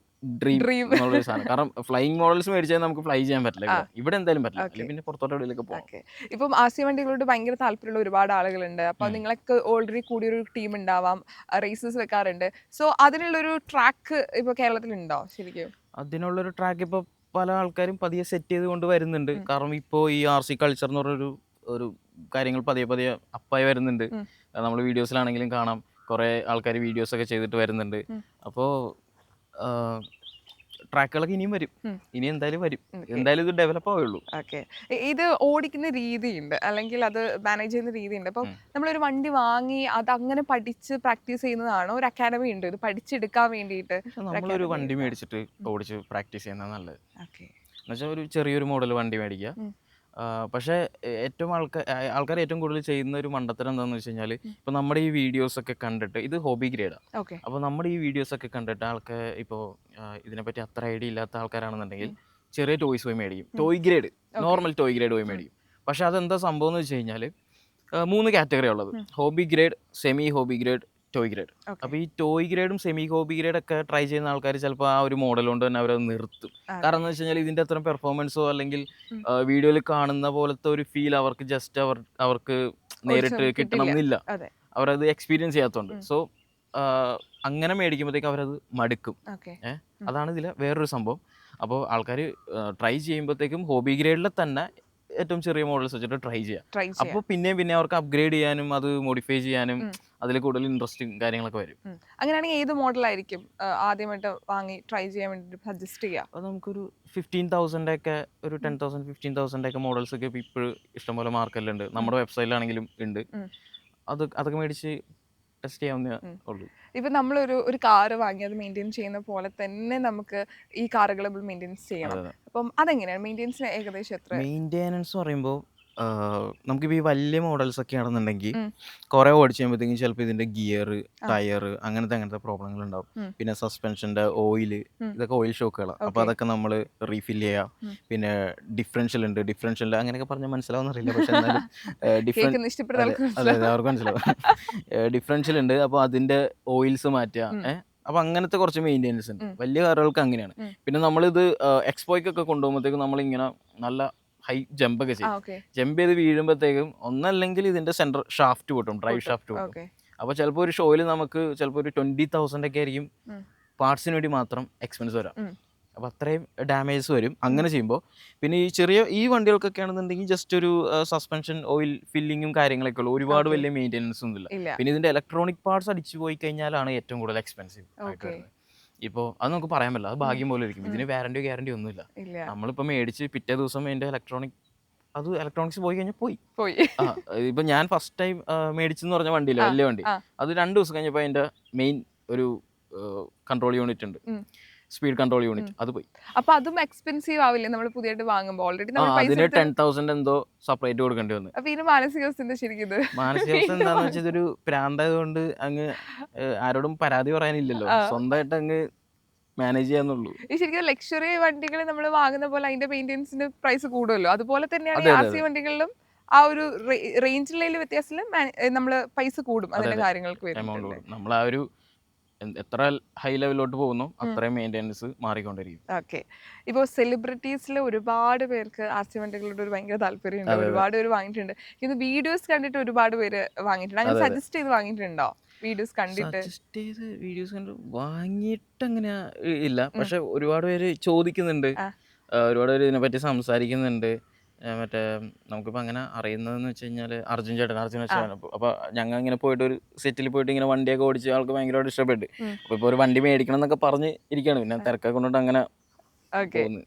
ഡ്രീം എന്നുള്ള സാധനം. കാരണം ഫ്ലൈയിങ് മോഡൽസ് മേടിച്ചാൽ നമുക്ക് ഫ്ലൈ ചെയ്യാൻ പറ്റില്ല, ഇവിടെ എന്തായാലും പറ്റില്ല. പിന്നെ പുറത്തോട്ട് എവിടെയൊക്കെ പോകാം. ഇപ്പം ആർ-സി വണ്ടികളോട് ഭയങ്കര താല്പര്യമുള്ള ഒരുപാട് ആളുകളുണ്ട്. അപ്പൊ നിങ്ങളൊക്കെ ഓൾറെഡി കൂടിയൊരു ടീം ഉണ്ടാവാം, റേസസ് വെക്കാറുണ്ട്. സോ അതിനുള്ളൊരു ട്രാക്ക് ഇപ്പൊ കേരളത്തിലുണ്ടോ? ശരിക്കും അതിനുള്ളൊരു ട്രാക്ക് ഇപ്പൊ പല ആൾക്കാരും പതിയെ സെറ്റ് ചെയ്ത് കൊണ്ട് വരുന്നുണ്ട്. കാരണം ഇപ്പോൾ ഈ ആർ-സി കൾച്ചർ എന്ന് പറഞ്ഞൊരു കാര്യങ്ങൾ പതിയെ അപ്പായി വരുന്നുണ്ട്. നമ്മൾ വീഡിയോസിലാണെങ്കിലും കാണാം, കുറേ ആൾക്കാർ വീഡിയോസൊക്കെ ചെയ്തിട്ട് വരുന്നുണ്ട്. അപ്പോൾ ട്രാക്കുകളൊക്കെ ഇനിയും വരും, ഇനി എന്തായാലും വരും, എന്തായാലും ഇത് ഡെവലപ്പ് ആവുള്ളൂ. ഇത് ഓടിക്കുന്ന രീതിയുണ്ട്, അല്ലെങ്കിൽ അത് മാനേജ് ചെയ്യുന്ന രീതിയുണ്ട്. അപ്പം നമ്മളൊരു വണ്ടി വാങ്ങി അത് അങ്ങനെ പഠിച്ച് പ്രാക്ടീസ് ചെയ്യുന്നതാണോ? ഒരു അക്കാഡമി ഉണ്ട് ഇത് പഠിച്ചെടുക്കാൻ വേണ്ടിയിട്ട്? നമ്മളൊരു വണ്ടി മേടിച്ചിട്ട് ഓടിച്ച് പ്രാക്ടീസ് ചെയ്യുന്നത് നല്ലത്. എന്നുവെച്ചാൽ ഒരു ചെറിയൊരു മോഡൽ വണ്ടി മേടിക്കുക. പക്ഷേ ഏറ്റവും ആൾക്കാർ ഏറ്റവും കൂടുതൽ ചെയ്യുന്ന ഒരു മണ്ടത്തരം എന്താണെന്ന് വെച്ച് കഴിഞ്ഞാൽ, ഇപ്പോൾ നമ്മുടെ ഈ വീഡിയോസൊക്കെ കണ്ടിട്ട്, ഇത് ഹോബി ഗ്രേഡാണ്. അപ്പോൾ നമ്മുടെ ഈ വീഡിയോസൊക്കെ കണ്ടിട്ട് ആൾക്കാർ ഇപ്പോൾ ഇതിനെപ്പറ്റി അത്ര ഐഡിയ ഇല്ലാത്ത ആൾക്കാരാണെന്നുണ്ടെങ്കിൽ ചെറിയ ടോയ്സ് പോയി മേടിക്കും. Toy grade, normal toy grade പോയി മേടിക്കും. പക്ഷേ അതെന്താ സംഭവം എന്ന് വെച്ച് കഴിഞ്ഞാൽ 3 കാറ്റഗറി ഉള്ളത്: hobby grade, semi hobby grade, toy grade. അപ്പോൾ ഈ ടോയ് ഗ്രേഡും സെമി ഹോബി ഗ്രേഡ് ഒക്കെ ട്രൈ ചെയ്യുന്ന ആൾക്കാർ ചിലപ്പോൾ ആ ഒരു മോഡൽ കൊണ്ട് തന്നെ അവരത് നിർത്തും. കാരണം എന്ന് വെച്ച് കഴിഞ്ഞാൽ ഇതിൻ്റെ അത്ര പെർഫോമൻസോ അല്ലെങ്കിൽ വീഡിയോയിൽ കാണുന്ന പോലത്തെ ഒരു ഫീൽ അവർക്ക് നേരിട്ട് കിട്ടണം എന്നില്ല, അവരത് എക്സ്പീരിയൻസ് ചെയ്യാത്തതുകൊണ്ട്. സോ അങ്ങനെ മേടിക്കുമ്പോഴത്തേക്ക് അവരത് മടുക്കും. അതാണ് ഇതിലെ വേറൊരു സംഭവം. അപ്പോൾ ആൾക്കാർ ട്രൈ ചെയ്യുമ്പോഴത്തേക്കും ഹോബി ഗ്രേഡിൽ തന്നെ ഏറ്റവും ചെറിയ മോഡൽസ് വെച്ചിട്ട് ട്രൈ ചെയ്യാം. അപ്പോൾ പിന്നെ അവർക്ക് അപ്ഗ്രേഡ് ചെയ്യാനും അത് മോഡിഫൈ ചെയ്യാനും അതിൽ കൂടുതൽ ഇൻട്രസ്റ്റിംഗ് കാര്യങ്ങളൊക്കെ വരും. അങ്ങനെയാണെങ്കിൽ ഏത് മോഡലായിരിക്കും ആദ്യമായിട്ട് വാങ്ങി ട്രൈ ചെയ്യാൻ വേണ്ടി സജസ്റ്റ് ചെയ്യാം? അപ്പോൾ നമുക്കൊരു 15,000 ഒക്കെ, ഒരു 10,000 15,000 ഒക്കെ മോഡൽസ് ഒക്കെ ഇപ്പോഴും ഇഷ്ടംപോലെ മാർക്കറ്റിലുണ്ട്. നമ്മുടെ വെബ്സൈറ്റിലാണെങ്കിലും ഉണ്ട്. അതൊക്കെ മേടിച്ച് ടെസ്റ്റ് ചെയ്യാവുന്നേ ഉള്ളൂ. ഇപ്പം നമ്മളൊരു കാറ് വാങ്ങി അത് മെയിൻറ്റെയിൻ ചെയ്യുന്ന പോലെ തന്നെ നമുക്ക് ഈ കാറുകൾ മെയിൻറ്റെയിൻസ് ചെയ്യണം. അപ്പം അതെങ്ങനെയാണ് മെയിൻറ്റെയിൻസിന് ഏകദേശം എത്ര? മെയിൻറ്റെനൻസ് പറയുമ്പോൾ നമുക്കിപ്പോൾ ഈ വലിയ മോഡൽസ് ഒക്കെ ആണെന്നുണ്ടെങ്കിൽ കുറേ ഓടിച്ച് കഴിയുമ്പോഴത്തേക്കും ചിലപ്പോൾ ഇതിൻ്റെ ഗിയർ, ടയർ അങ്ങനത്തെ പ്രോബ്ലങ്ങൾ ഉണ്ടാവും. പിന്നെ സസ്പെൻഷൻ്റെ ഓയില്, ഇതൊക്കെ ഓയിൽ ഷോക്കുകളാണ്. അപ്പോൾ അതൊക്കെ നമ്മൾ റീഫിൽ ചെയ്യാം. പിന്നെ ഡിഫറൻഷ്യൽ ഉണ്ട്, ഡിഫറൻഷ്യൽ അങ്ങനെയൊക്കെ പറഞ്ഞാൽ മനസ്സിലാവുന്നറിയില്ല, പക്ഷേ എന്നാലും അതെ അവർക്ക് മനസ്സിലാവും. ഡിഫറൻഷ്യൽ ഉണ്ട്, അപ്പോൾ അതിൻ്റെ ഓയിൽസ് മാറ്റുക. അപ്പോൾ അങ്ങനത്തെ കുറച്ച് മെയിൻ്റെനൻസ് ഉണ്ട്. വലിയ കാറുകൾക്ക് അങ്ങനെയാണ്. പിന്നെ നമ്മളിത് എക്സ്പോയ്ക്കൊക്കെ കൊണ്ടുപോകുമ്പോഴത്തേക്കും നമ്മളിങ്ങനെ നല്ല ഹൈ ജമ്പൊക്കെ ചെയ്യും. ജമ്പ് ചെയ്ത് വീഴുമ്പോഴത്തേക്കും ഒന്നല്ലെങ്കിൽ ഇതിന്റെ സെന്റർ ഷാഫ്റ്റ് പൊട്ടും, ഡ്രൈവ് ഷാഫ്റ്റ് പൊട്ടും. അപ്പോൾ ചിലപ്പോൾ ഒരു ഷോയിൽ നമുക്ക് ചിലപ്പോൾ ഒരു 20,000 ഒക്കെ ആയിരിക്കും പാർട്സിന് വേണ്ടി മാത്രം എക്സ്പെൻസ് വരാം. അപ്പോൾ അത്രയും ഡാമേജസ് വരും അങ്ങനെ ചെയ്യുമ്പോൾ. പിന്നെ ഈ വണ്ടികൾക്കൊക്കെ ആണെന്നുണ്ടെങ്കിൽ ജസ്റ്റ് ഒരു സസ്പെൻഷൻ ഓയിൽ ഫില്ലിങ്ങും കാര്യങ്ങളൊക്കെ ഉള്ളൂ, ഒരുപാട് വലിയ മെയിൻ്റെനൻസ് ഒന്നുമില്ല. പിന്നെ ഇതിൻ്റെ ഇലക്ട്രോണിക് പാർട്സ് അടിച്ചു പോയി കഴിഞ്ഞാലാണ് ഏറ്റവും കൂടുതൽ എക്സ്പെൻസീവ് ആയിട്ട് വരുന്നത്. ഇപ്പോൾ അത് നമുക്ക് പറയാൻ പറ്റില്ല, അത് ഭാഗ്യം പോലെ ഇരിക്കും. ഇതിന് ഗ്യാരണ്ടി ഒന്നുമില്ല. നമ്മളിപ്പോൾ മേടിച്ച് പിറ്റേ ദിവസം അതിൻ്റെ ഇലക്ട്രോണിക്സ് പോയി കഴിഞ്ഞാൽ പോയി. ഇപ്പം ഞാൻ ഫസ്റ്റ് ടൈം മേടിച്ചെന്ന് പറഞ്ഞ വണ്ടിയില്ല, വലിയ വണ്ടി, അത് 2 ദിവസം കഴിഞ്ഞപ്പോൾ അതിൻ്റെ മെയിൻ ഒരു കൺട്രോൾ യൂണിറ്റ് ഉണ്ട്, സ്പീഡ് കൺട്രോൾ യൂണിറ്റ്, അത് പോയി. അപ്പൊ അതും എക്സ്പെൻസീവ് ആവില്ലേ നമ്മൾ പുതിയതായിട്ട് വാങ്ങുമ്പോൾ? ഓൾറെഡി അതിന് 10,000 എന്തോ സെപ്പറേറ്റ് കൊടുക്കേണ്ടി വന്നു. അപ്പൊ ഇതിന് മാനസികാവസ്ഥ എന്താ ശരിക്കും? മാനസികാവസ്ഥ എന്താണെന്ന് വെച്ചാൽ ഇതൊരു പ്രാന്തായതുകൊണ്ട് അങ്ങ് ആരോടും പരാതി പറയാനില്ലല്ലോ, സ്വന്തമായിട്ട് അങ്ങ് മാനേജ് ചെയ്യാന്നുള്ളൂ. ഈ ശരിക്കും ലക്ഷറി വണ്ടികൾ നമ്മൾ വാങ്ങുന്ന പോലെ അതിന്റെ മെയിൻ്റെനൻസിന് പ്രൈസ് കൂടുമല്ലോ, അതുപോലെ തന്നെയാണ് RC വണ്ടികളിലും ആ ഒരു റേഞ്ചിലെ വ്യത്യാസത്തിൽ നമ്മൾ പൈസ കൂടും അതിന്റെ കാര്യങ്ങൾക്ക് വരുന്നത്. നമ്മൾ ആ ഒരു എത്ര ഹൈ ലെവലിലോട്ട് പോകുന്നു അത്രയും മെയിൻ്റെനൻസ് മാറിക്കൊണ്ടിരിക്കും. ഓക്കെ. ഇപ്പോൾ സെലിബ്രിറ്റീസിൽ ഒരുപാട് പേർക്ക് RC വണ്ടികളോട് ഒരു ഭയങ്കര താല്പര്യമുണ്ട്, ഒരുപാട് പേര് വാങ്ങിയിട്ടുണ്ട്. ഇത് വീഡിയോസ് കണ്ടിട്ട് ഒരുപാട് പേര് വാങ്ങിയിട്ടുണ്ട്. അങ്ങനെ സജസ്റ്റ് ചെയ്ത് വാങ്ങിയിട്ടുണ്ടോ? വീഡിയോസ് കണ്ടിട്ട് വീഡിയോസ് കണ്ട് വാങ്ങിയിട്ട് അങ്ങനെ ഇല്ല, പക്ഷെ ഒരുപാട് പേര് ചോദിക്കുന്നുണ്ട്, ഒരുപാട് പേര് ഇതിനെപ്പറ്റി സംസാരിക്കുന്നുണ്ട്. മറ്റേ നമുക്കിപ്പോൾ അങ്ങനെ അറിയുന്നതെന്ന് വെച്ച് കഴിഞ്ഞാൽ അർജുൻ ചേട്ടൻ. അപ്പോൾ ഞങ്ങൾ ഇങ്ങനെ പോയിട്ട് ഒരു സെറ്റിൽ പോയിട്ട് ഇങ്ങനെ വണ്ടിയൊക്കെ ഓടിച്ച് ആൾക്ക് ഭയങ്കരമായിട്ട് ഇഷ്ടപ്പെട്ടു. അപ്പോൾ ഇപ്പോൾ ഒരു വണ്ടി മേടിക്കണം എന്നൊക്കെ പറഞ്ഞ് ഇരിക്കുകയാണ്. പിന്നെ തിരക്കൊക്കെ കൊണ്ടിട്ട് അങ്ങനെ പോകുന്നു.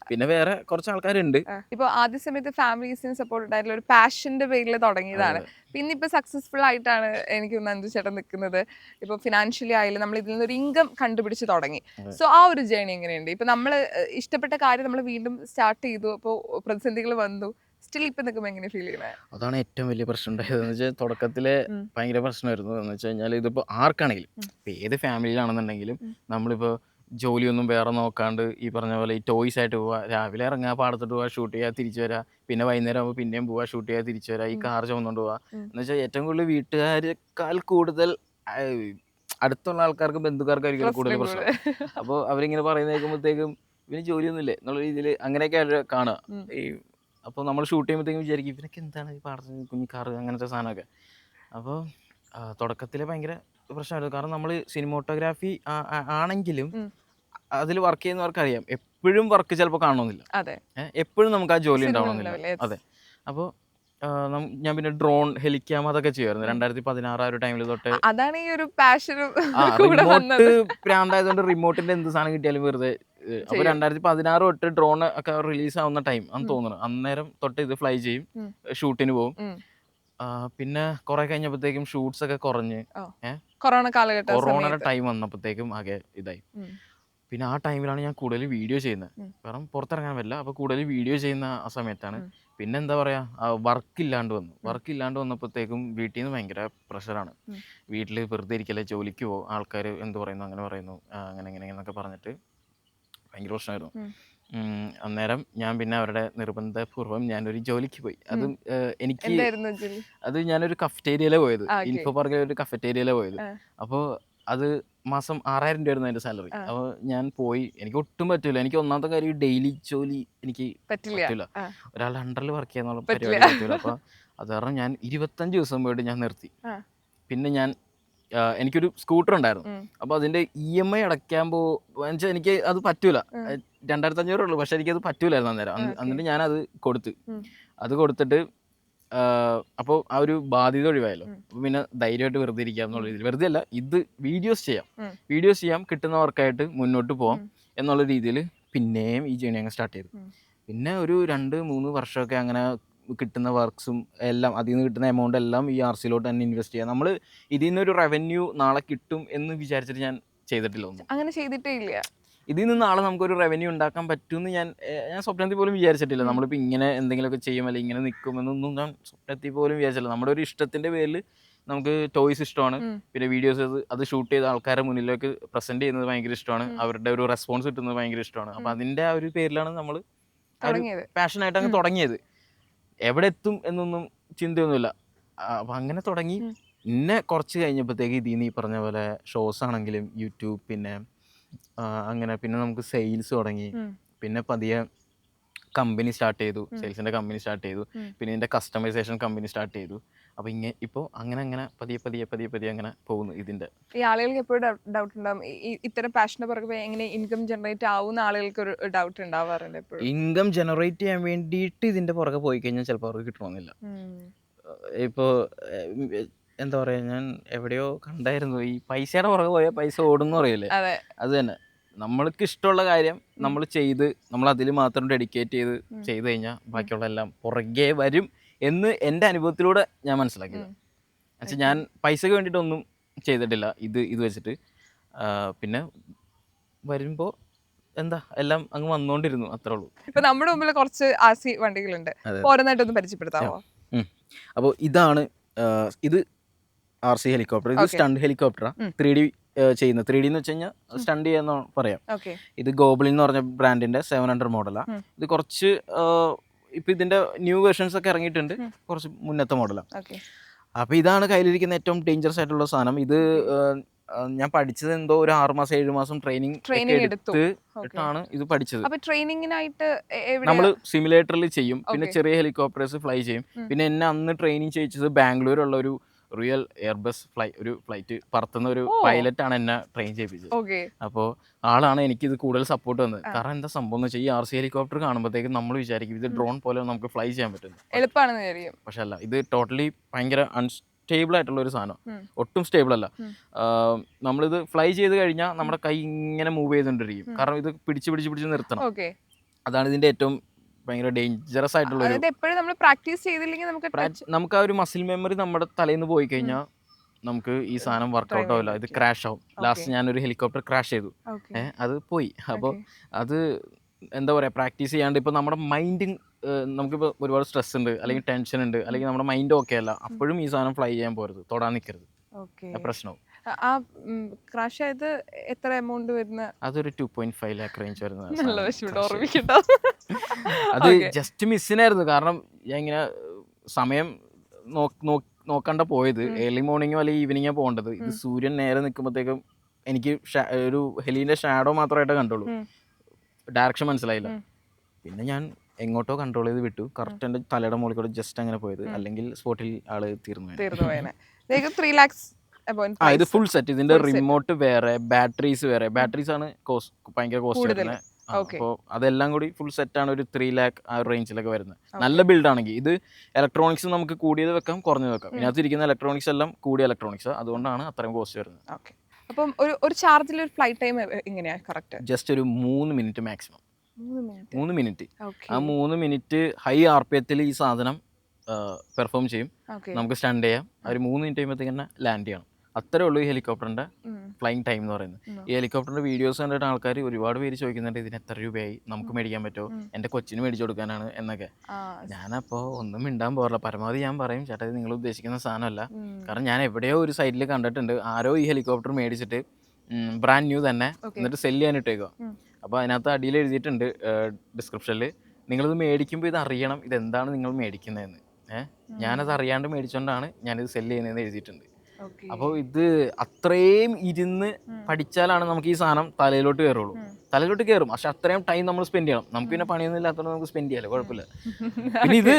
പിന്നെ വേറെ കുറച്ച് ആൾക്കാരുണ്ട്. ഇപ്പോൾ ആദ്യ സമയത്ത് ഫാമിലീസിന് സപ്പോർട്ട് ഉണ്ടായിട്ടുള്ള ഒരു പാഷന്റെ പേരിൽ തുടങ്ങിയതാണ്. പിന്നെ ഇപ്പൊ സക്സസ്ഫുൾ ആയിട്ടാണ് എനിക്ക് നന്ദു ചേട്ടൻ നിൽക്കുന്നത്. ഇപ്പൊ ഫിനാൻഷ്യലി ആയാലും നമ്മൾ ഇതിൽ നിന്നൊരു ഇൻകം കണ്ടുപിടിച്ച് തുടങ്ങി. സോ ആ ഒരു ജേണി എങ്ങനെയുണ്ട്? ഇപ്പൊ നമ്മൾ ഇഷ്ടപ്പെട്ട കാര്യം നമ്മൾ വീണ്ടും സ്റ്റാർട്ട് ചെയ്തു, അപ്പോൾ പ്രതിസന്ധികൾ വന്നു, സ്റ്റിൽ ഇപ്പൊ നിൽക്കുമ്പോൾ എങ്ങനെ ഫീൽ ചെയ്യുന്നത്? അതാണ് ഏറ്റവും വലിയ പ്രശ്നം ഉണ്ടായത്. എന്ന് വെച്ചാൽ തുടക്കത്തിലെ ഭയങ്കര പ്രശ്നമായിരുന്നു. എന്ന് വെച്ച് കഴിഞ്ഞാൽ ഇതിപ്പോൾ ആർക്കാണെങ്കിലും, ഇപ്പം ഏത് ഫാമിലിയിലാണെന്നുണ്ടെങ്കിലും, നമ്മളിപ്പോൾ ജോലിയൊന്നും വേറെ നോക്കാണ്ട് ഈ പറഞ്ഞ പോലെ ഈ ടോയ്സ് ആയിട്ട് പോവുക, രാവിലെ ഇറങ്ങുക, പാടത്തോട്ട് പോവുക, ഷൂട്ട് ചെയ്യുക, തിരിച്ചു വരിക, പിന്നെ വൈകുന്നേരം ആകുമ്പോൾ പിന്നെയും പോവുക, ഷൂട്ട് ചെയ്യുക, തിരിച്ചു വരിക, ഈ കാർ ചുമന്നുകൊണ്ട് പോവുക. എന്ന് വെച്ചാൽ ഏറ്റവും കൂടുതൽ വീട്ടുകാരെക്കാൾ കൂടുതൽ അടുത്തുള്ള ആൾക്കാർക്ക്, ബന്ധുക്കാർക്കായിരിക്കും കൂടുതൽ പ്രശ്നം. അപ്പോൾ അവരിങ്ങനെ പറയുന്ന കേൾക്കുമ്പോഴത്തേക്കും ഇവന് ജോലിയൊന്നുമില്ലേ എന്നുള്ള രീതിയിൽ അങ്ങനെയൊക്കെ അവർ കാണുക. ഈ അപ്പോൾ നമ്മൾ ഷൂട്ട് ചെയ്യുമ്പോഴത്തേക്കും വിചാരിക്കും ഇവനൊക്കെ എന്താണ് ഈ പാടത്ത് കുഞ്ഞി കാർ അങ്ങനത്തെ സാധനമൊക്കെ. അപ്പോൾ തുടക്കത്തിൽ ഭയങ്കര പ്രശ്നമായിരുന്നു. കാരണം നമ്മൾ സിനിമോട്ടോഗ്രാഫി ആണെങ്കിലും അതിൽ വർക്ക് ചെയ്യുന്നവർക്ക് അറിയാം, എപ്പോഴും വർക്ക് ചിലപ്പോൾ കാണണമെന്നില്ല, എപ്പോഴും നമുക്ക് ആ ജോലി ഉണ്ടാവണമെന്നില്ല. അതെ. അപ്പോൾ ഞാൻ പിന്നെ ഡ്രോൺ, ഹെലിക്യാം അതൊക്കെ ചെയ്യുമായിരുന്നു 2016 ആ ഒരു ടൈമിൽ തൊട്ട്. അതാണ് ഈ ഒരു പാഷനും റിമോട്ട് പ്രാന്തായതുകൊണ്ട് റിമോട്ടിന്റെ എന്ത് സാധനം കിട്ടിയാലും വെറുതെ. അപ്പോൾ 2016 തൊട്ട് ഡ്രോൺ ഒക്കെ റിലീസ് ആവുന്ന ടൈം അന്ന് തോന്നുന്നു, അന്നേരം തൊട്ട് ഇത് ഫ്ലൈ ചെയ്യും, ഷൂട്ടിന് പോകും. പിന്നെ കുറെ കഴിഞ്ഞപ്പോഴത്തേക്കും ഷൂട്ട്സ് ഒക്കെ കുറഞ്ഞ് കൊറോണയുടെ ടൈം വന്നപ്പോഴത്തേക്കും ആകെ ഇതായി. പിന്നെ ആ ടൈമിലാണ് ഞാൻ കൂടുതൽ വീഡിയോ ചെയ്യുന്നത്. കാരണം പുറത്തിറങ്ങാൻ പറ്റില്ല, അപ്പോൾ കൂടുതൽ വീഡിയോ ചെയ്യുന്ന ആ സമയത്താണ്. പിന്നെ എന്താ പറയുക, വർക്ക് ഇല്ലാണ്ട് വന്നപ്പോഴത്തേക്കും വീട്ടിൽ നിന്ന് ഭയങ്കര പ്രഷറാണ്. വീട്ടിൽ വെറുതെ ഇരിക്കല്ലേ, ജോലിക്ക് പോകും, ആൾക്കാർ എന്ത് പറയുന്നു, അങ്ങനെ പറയുന്നു, അങ്ങനെ എന്നൊക്കെ പറഞ്ഞിട്ട് ഭയങ്കര പ്രശ്നമായിരുന്നു. അന്നേരം ഞാൻ പിന്നെ അവരുടെ നിർബന്ധപൂർവ്വം ഞാനൊരു ജോലിക്ക് പോയി. അതും ഞാനൊരു കഫറ്റേരിയയിലാണ് പോയത്, ഇൻഫോ പാർക്കിലെ ഒരു കഫറ്റേരിയയിലാണ് പോയത്. അപ്പോൾ അത് മാസം 6,000 രൂപയായിരുന്നു അതിൻ്റെ സാലറി. അപ്പോൾ ഞാൻ പോയി, എനിക്ക് ഒട്ടും പറ്റില്ല. എനിക്ക് ഒന്നാമത്തെ കാര്യം ഡെയിലി ജോലി എനിക്ക് പറ്റില്ല, ഒരാളുടെ അണ്ടറിൽ വർക്ക് ചെയ്യാന്നുള്ള പരിപാടി പറ്റില്ല. അപ്പോൾ അത് കാരണം ഞാൻ 25 ദിവസം പോയിട്ട് ഞാൻ നിർത്തി. പിന്നെ എനിക്കൊരു സ്കൂട്ടർ ഉണ്ടായിരുന്നു, അപ്പോൾ അതിൻ്റെ EMI അടയ്ക്കാൻ വെച്ചാൽ എനിക്ക് അത് പറ്റൂല. 2,500 ഉള്ളൂ, പക്ഷെ എനിക്കത് പറ്റൂലായിരുന്നു അന്നേരം. എന്നിട്ട് ഞാനത് കൊടുത്തിട്ട് അപ്പോൾ ആ ഒരു ബാധ്യത ഒഴിവായല്ലോ. അപ്പോൾ പിന്നെ ധൈര്യമായിട്ട് വെറുതെ ഇരിക്കാം എന്നുള്ള രീതിയിൽ, വെറുതെ അല്ല, ഇത് വീഡിയോസ് ചെയ്യാം, കിട്ടുന്ന വർക്കായിട്ട് മുന്നോട്ട് പോകാം എന്നുള്ള രീതിയിൽ പിന്നെയും ഈ ജേണി അങ്ങ് സ്റ്റാർട്ട് ചെയ്തു. പിന്നെ ഒരു 2-3 വർഷമൊക്കെ അങ്ങനെ കിട്ടുന്ന വർക്ക്സും എല്ലാം, അതിൽ നിന്ന് കിട്ടുന്ന എമൗണ്ട് എല്ലാം ഈ RCയിലോട്ട് തന്നെ ഇൻവെസ്റ്റ് ചെയ്യാം. നമ്മൾ ഇതിൽ നിന്നൊരു റവന്യൂ നാളെ കിട്ടും എന്ന് വിചാരിച്ചിട്ട് ഞാൻ ചെയ്തിട്ടില്ല, ഒന്നും അങ്ങനെ ചെയ്തിട്ടേ ഇല്ല. ഇതിൽ നിന്ന് നാളെ നമുക്കൊരു റവന്യൂ ഉണ്ടാക്കാൻ പറ്റുമെന്ന് ഞാൻ സ്വപ്നത്തിൽ പോലും വിചാരിച്ചിട്ടില്ല. നമ്മളിപ്പോൾ ഇങ്ങനെ എന്തെങ്കിലുമൊക്കെ ചെയ്യും, അല്ലെങ്കിൽ ഇങ്ങനെ നിൽക്കുമെന്നൊന്നും ഞാൻ സ്വപ്നത്തിൽ പോലും വിചാരിച്ചില്ല. നമ്മുടെ ഒരു ഇഷ്ടത്തിൻ്റെ പേരിൽ നമുക്ക് ടോയ്സ് ഇഷ്ടമാണ്, പിന്നെ വീഡിയോസ് അത് ഷൂട്ട് ചെയ്ത് ആൾക്കാരുടെ മുന്നിലേക്ക് പ്രസൻറ്റ് ചെയ്യുന്നത് ഭയങ്കര ഇഷ്ടമാണ്, അവരുടെ ഒരു റെസ്പോൺസ് കിട്ടുന്നത് ഭയങ്കര ഇഷ്ടമാണ്. അപ്പോൾ അതിൻ്റെ ആ ഒരു പേരിലാണ് നമ്മൾ പാഷനായിട്ട് അങ്ങ് തുടങ്ങിയത്. എവിടെ എത്തും എന്നൊന്നും ചിന്തയൊന്നുമില്ല. അപ്പം അങ്ങനെ തുടങ്ങി. പിന്നെ കുറച്ച് കഴിഞ്ഞപ്പോഴത്തേക്ക് ഇതിൽ നിന്ന് ഈ പറഞ്ഞ പോലെ ഷോസ് ആണെങ്കിലും യൂട്യൂബ്, പിന്നെ അങ്ങനെ പിന്നെ നമുക്ക് സെയിൽസ് തുടങ്ങി. പിന്നെ പതിയെ കമ്പനി സ്റ്റാർട്ട് ചെയ്തു, സെയിൽസിൻ്റെ കമ്പനി സ്റ്റാർട്ട് ചെയ്തു. പിന്നെ ഇതിൻ്റെ കസ്റ്റമൈസേഷൻ കമ്പനി സ്റ്റാർട്ട് ചെയ്തു. അപ്പോൾ ഇപ്പോൾ അങ്ങനെ പതിയെ അങ്ങനെ പോകുന്നു ഇതിൻ്റെ. ഈ ആളുകൾക്ക് എപ്പോഴും ഡൗട്ട് ഉണ്ടാവും, ഇത്തരം പാഷനെ പുറകെ എങ്ങനെ ഇൻകം ജനറേറ്റ് ആവുന്ന ആളുകൾക്ക് ഒരു ഡൗട്ട് ഉണ്ടാവാറുണ്ട് എപ്പോഴും. ഇൻകം ജനറേറ്റ് ചെയ്യാൻ വേണ്ടിയിട്ട് ഇതിൻ്റെ പുറകെ പോയി കഴിഞ്ഞാൽ ചിലപ്പോൾ അവർക്ക് കിട്ടണമെന്നില്ല. ഇപ്പോൾ എന്താ പറയുക, ഞാൻ എവിടെയോ കണ്ടായിരുന്നു, ഈ പൈസയുടെ പുറകെ പോയാൽ പൈസ ഓടുന്നു പറയില്ലേ, അത് തന്നെ. നമ്മൾക്ക് ഇഷ്ടമുള്ള കാര്യം നമ്മൾ നമ്മൾ അതിൽ മാത്രം ഡെഡിക്കേറ്റ് ചെയ്ത് കഴിഞ്ഞാൽ ബാക്കിയുള്ള എല്ലാം പുറകെ വരും എന്ന് എൻ്റെ അനുഭവത്തിലൂടെ ഞാൻ മനസ്സിലാക്കിയത്. എന്നുവെച്ചാൽ ഞാൻ പൈസക്ക് വേണ്ടിയിട്ടൊന്നും ചെയ്തിട്ടില്ല ഇത് വെച്ചിട്ട്. പിന്നെ വരുമ്പോൾ എന്താ എല്ലാം അങ്ങ് വന്നുകൊണ്ടിരുന്നു, അത്രേ ഉള്ളൂ. ഇപ്പം നമ്മുടെ മുമ്പിൽ കുറച്ച് RC വണ്ടികളുണ്ട്, ഓരോന്നായിട്ടൊന്ന് പരിചയപ്പെടുത്താമോ? അപ്പോൾ ഇത് RC ഹെലികോപ്റ്റർ. ഇത് സ്റ്റണ്ട് ഹെലികോപ്റ്ററാണ്. 3D ചെയ്യുന്നത്. 3D എന്ന് വെച്ച് കഴിഞ്ഞാൽ സ്റ്റണ്ട് ചെയ്യാന്ന് പറയാം. ഇത് ഗോബ്ലിൻ എന്ന് പറഞ്ഞ ബ്രാൻഡിന്റെ 700 മോഡലാണ്. ഇത് കുറച്ച് ഇപ്പം ഇതിന്റെ ന്യൂ വേർഷൻസ് ഒക്കെ ഇറങ്ങിയിട്ടുണ്ട്, കുറച്ച് മുന്നത്തെ മോഡലാണ്. അപ്പോൾ ഇതാണ് കയ്യിലിരിക്കുന്ന ഏറ്റവും ഡേഞ്ചറസ് ആയിട്ടുള്ള സാധനം. ഇത് ഞാൻ പഠിച്ചത് എന്തോ ഒരു 6 മാസം 7 മാസം ട്രെയിനിങ് എടുത്തിട്ടാണ് ഇത് പഠിച്ചത്. നമ്മൾ സിമുലേറ്ററിൽ ചെയ്യും, പിന്നെ ചെറിയ ഹെലികോപ്റ്റേഴ്സ് ഫ്ലൈ ചെയ്യും. പിന്നെ എന്നെ അന്ന് ട്രെയിനിങ് ചെയ്യിച്ചത് ബാംഗ്ലൂരുള്ള ഒരു റിയൽ എയർബസ് ഒരു ഫ്ലൈറ്റ് പറത്തുന്ന ഒരു പൈലറ്റാണ് എന്നെ ട്രെയിൻ ചെയ്യിപ്പിച്ചത്. അപ്പോൾ ആളാണ് എനിക്കിത് കൂടുതൽ സപ്പോർട്ട് വന്നത്. കാരണം എന്താ സംഭവം എന്ന് വെച്ചാൽ, ഈ RC ഹെലികോപ്റ്റർ കാണുമ്പോഴത്തേക്കും നമ്മൾ വിചാരിക്കും ഇത് ഡ്രോൺ പോലെ നമുക്ക് ഫ്ലൈ ചെയ്യാൻ പറ്റുന്നു, എളുപ്പമാണെന്ന് വിചാരിക്കും. പക്ഷെ അല്ല, ഇത് ടോട്ടലി ഭയങ്കര അൺസ്റ്റേബിൾ ആയിട്ടുള്ള ഒരു സാധനം, ഒട്ടും സ്റ്റേബിൾ അല്ല. നമ്മളിത് ഫ്ലൈ ചെയ്ത് കഴിഞ്ഞാൽ നമ്മുടെ കൈ ഇങ്ങനെ മൂവ് ചെയ്തുകൊണ്ടിരിക്കും, കാരണം ഇത് പിടിച്ച് നിർത്തണം. അതാണ് ഇതിന്റെ ഏറ്റവും ഭയങ്കര ഡേഞ്ചറസ് ആയിട്ടുള്ള നമുക്ക് ആ ഒരു മസിൽ മെമ്മറി നമ്മുടെ തലേന്ന് പോയി കഴിഞ്ഞാൽ നമുക്ക് ഈ സാധനം വർക്കൗട്ട് ആവില്ല, ഇത് ക്രാഷ് ആവും. ലാസ്റ്റ് ഞാനൊരു ഹെലികോപ്റ്റർ ക്രാഷ് ചെയ്തു, അത് പോയി. അപ്പോൾ അത് എന്താ പറയുക, പ്രാക്ടീസ് ചെയ്യാണ്ട് ഇപ്പോൾ നമ്മുടെ മൈൻഡ്, നമുക്കിപ്പോൾ ഒരുപാട് സ്ട്രെസ് ഉണ്ട്, അല്ലെങ്കിൽ ടെൻഷൻ ഉണ്ട്, അല്ലെങ്കിൽ നമ്മുടെ മൈൻഡ് ഓക്കെ അല്ല, അപ്പോഴും ഈ സാധനം ഫ്ലൈ ചെയ്യാൻ പോരുത്, തൊടാൻ നിൽക്കരുത്, പ്രശ്നവും. ആ ക്രാഷ് ആയത് എത്ര എമൗണ്ട് വരുന്ന? അതൊരു 2.5 lakh റേഞ്ച് വരുന്ന. അത് ജസ്റ്റ് മിസ്സിനായിരുന്നു, കാരണം ഞാൻ ഇങ്ങനെ സമയം നോക്കണ്ട പോയത്. ഏർലി മോർണിംഗോ അല്ലെങ്കിൽ ഈവനിങ്ങോ പോകേണ്ടത്. ഇത് സൂര്യൻ നേരെ നിൽക്കുമ്പോഴത്തേക്കും എനിക്ക് ഒരു ഹെലിന്റെ ഷാഡോ മാത്രമായിട്ടേ കണ്ടുള്ളൂ, ഡയറക്ഷൻ മനസ്സിലായില്ല. പിന്നെ ഞാൻ എങ്ങോട്ടോ കൺട്രോൾ ചെയ്ത് വിട്ടു, കറക്റ്റ് എൻ്റെ തലയുടെ മുകളിൽ കൂടെ ജസ്റ്റ് അങ്ങനെ പോയത്, അല്ലെങ്കിൽ സ്പോട്ടിൽ ആള് തീർന്നു. 3 lakhs. ഇത് ഫുൾ സെറ്റ്. ഇതിന്റെ റിമോട്ട് വേറെ, ബാറ്ററീസ് വേറെ. ബാറ്ററീസ് ആണ് ഭയങ്കര കോസ്റ്റ് വരുന്നത്. അപ്പോൾ അതെല്ലാം കൂടി ഫുൾ സെറ്റ് ആണ് ഒരു 3 lakh ആ റേഞ്ചിലൊക്കെ വരുന്നത്. നല്ല ബിൽഡ് ആണെങ്കിൽ. ഇത് ഇലക്ട്രോണിക്സ് നമുക്ക് കൂടിയത് വെക്കാം, കുറഞ്ഞത് വെക്കാം. ഇതിനകത്ത് ഇരിക്കുന്ന ഇലക്ട്രോണിക്സ് എല്ലാം കൂടിയ ഇലക്ട്രോണിക്സ്, അതുകൊണ്ടാണ് അത്രയും കോസ്റ്റ് വരുന്നത്. അപ്പം ഒരു ചാർജിൽ ഒരു ഫ്ലൈറ്റ് ടൈം എങ്ങനെയാണ് കറക്റ്റ്? ജസ്റ്റ് ഒരു 3 മിനിറ്റ് മാക്സിമം. 3 മിനിറ്റ്. ആ 3 മിനിറ്റ് ഹൈ RPM ഈ സാധനം പെർഫോം ചെയ്യും, നമുക്ക് സ്റ്റണ്ട് ചെയ്യാം. ഒരു 3 മിനിറ്റ് കഴിയുമ്പോഴത്തേക്ക് തന്നെ ലാൻഡ് ചെയ്യണം. അത്രേ ഉള്ളൂ ഈ ഹെലികോപ്റ്ററിന്റെ ഫ്ലൈങ് ടൈം എന്ന് പറയുന്നത്. ഈ ഹെലികോപ്റ്ററിന്റെ വീഡിയോസ് കണ്ടിട്ട് ആൾക്കാർ ഒരുപാട് പേര് ചോദിക്കുന്നുണ്ട്, ഇതിന് എത്ര രൂപയായി, നമുക്ക് മേടിക്കാൻ പറ്റുമോ, എൻ്റെ കൊച്ചിന് മേടിച്ചു കൊടുക്കാനാണ് എന്നൊക്കെ. ഞാനപ്പോൾ ഒന്നും മിണ്ടാൻ പോറില്ല. പരമാവധി ഞാൻ പറയും, ചേട്ടാ ഇത് നിങ്ങൾ ഉദ്ദേശിക്കുന്ന സാധനമല്ല. കാരണം ഞാൻ എവിടെയോ ഒരു സൈഡിൽ കണ്ടിട്ടുണ്ട്, ആരോ ഈ ഹെലികോപ്റ്റർ മേടിച്ചിട്ട് ബ്രാൻഡ് ന്യൂ തന്നെ എന്നിട്ട് സെല് ചെയ്യാനിട്ടേക്കുക. അപ്പോൾ അതിനകത്ത് അടിയിൽ എഴുതിയിട്ടുണ്ട് ഡിസ്ക്രിപ്ഷനിൽ, നിങ്ങളിത് മേടിക്കുമ്പോൾ ഇത് അറിയണം, ഇതെന്താണ് നിങ്ങൾ മേടിക്കുന്നതെന്ന്. ഞാനത് അറിയാണ്ട് മേടിച്ചുകൊണ്ടാണ് ഞാനിത് സെല് ചെയ്യുന്നതെന്ന് എഴുതിയിട്ടുണ്ട്. അപ്പോൾ ഇത് അത്രയും ഇരുന്ന് പഠിച്ചാലാണ് നമുക്ക് ഈ സാധനം തലയിലോട്ട് കയറും. പക്ഷെ അത്രയും ടൈം നമ്മൾ സ്പെൻഡ് ചെയ്യണം. നമുക്ക് പിന്നെ പണിയൊന്നും ഇല്ലാത്തതുകൊണ്ട് നമുക്ക് സ്പെൻഡ് ചെയ്യാലോ, കുഴപ്പമില്ല. പിന്നെ ഇത്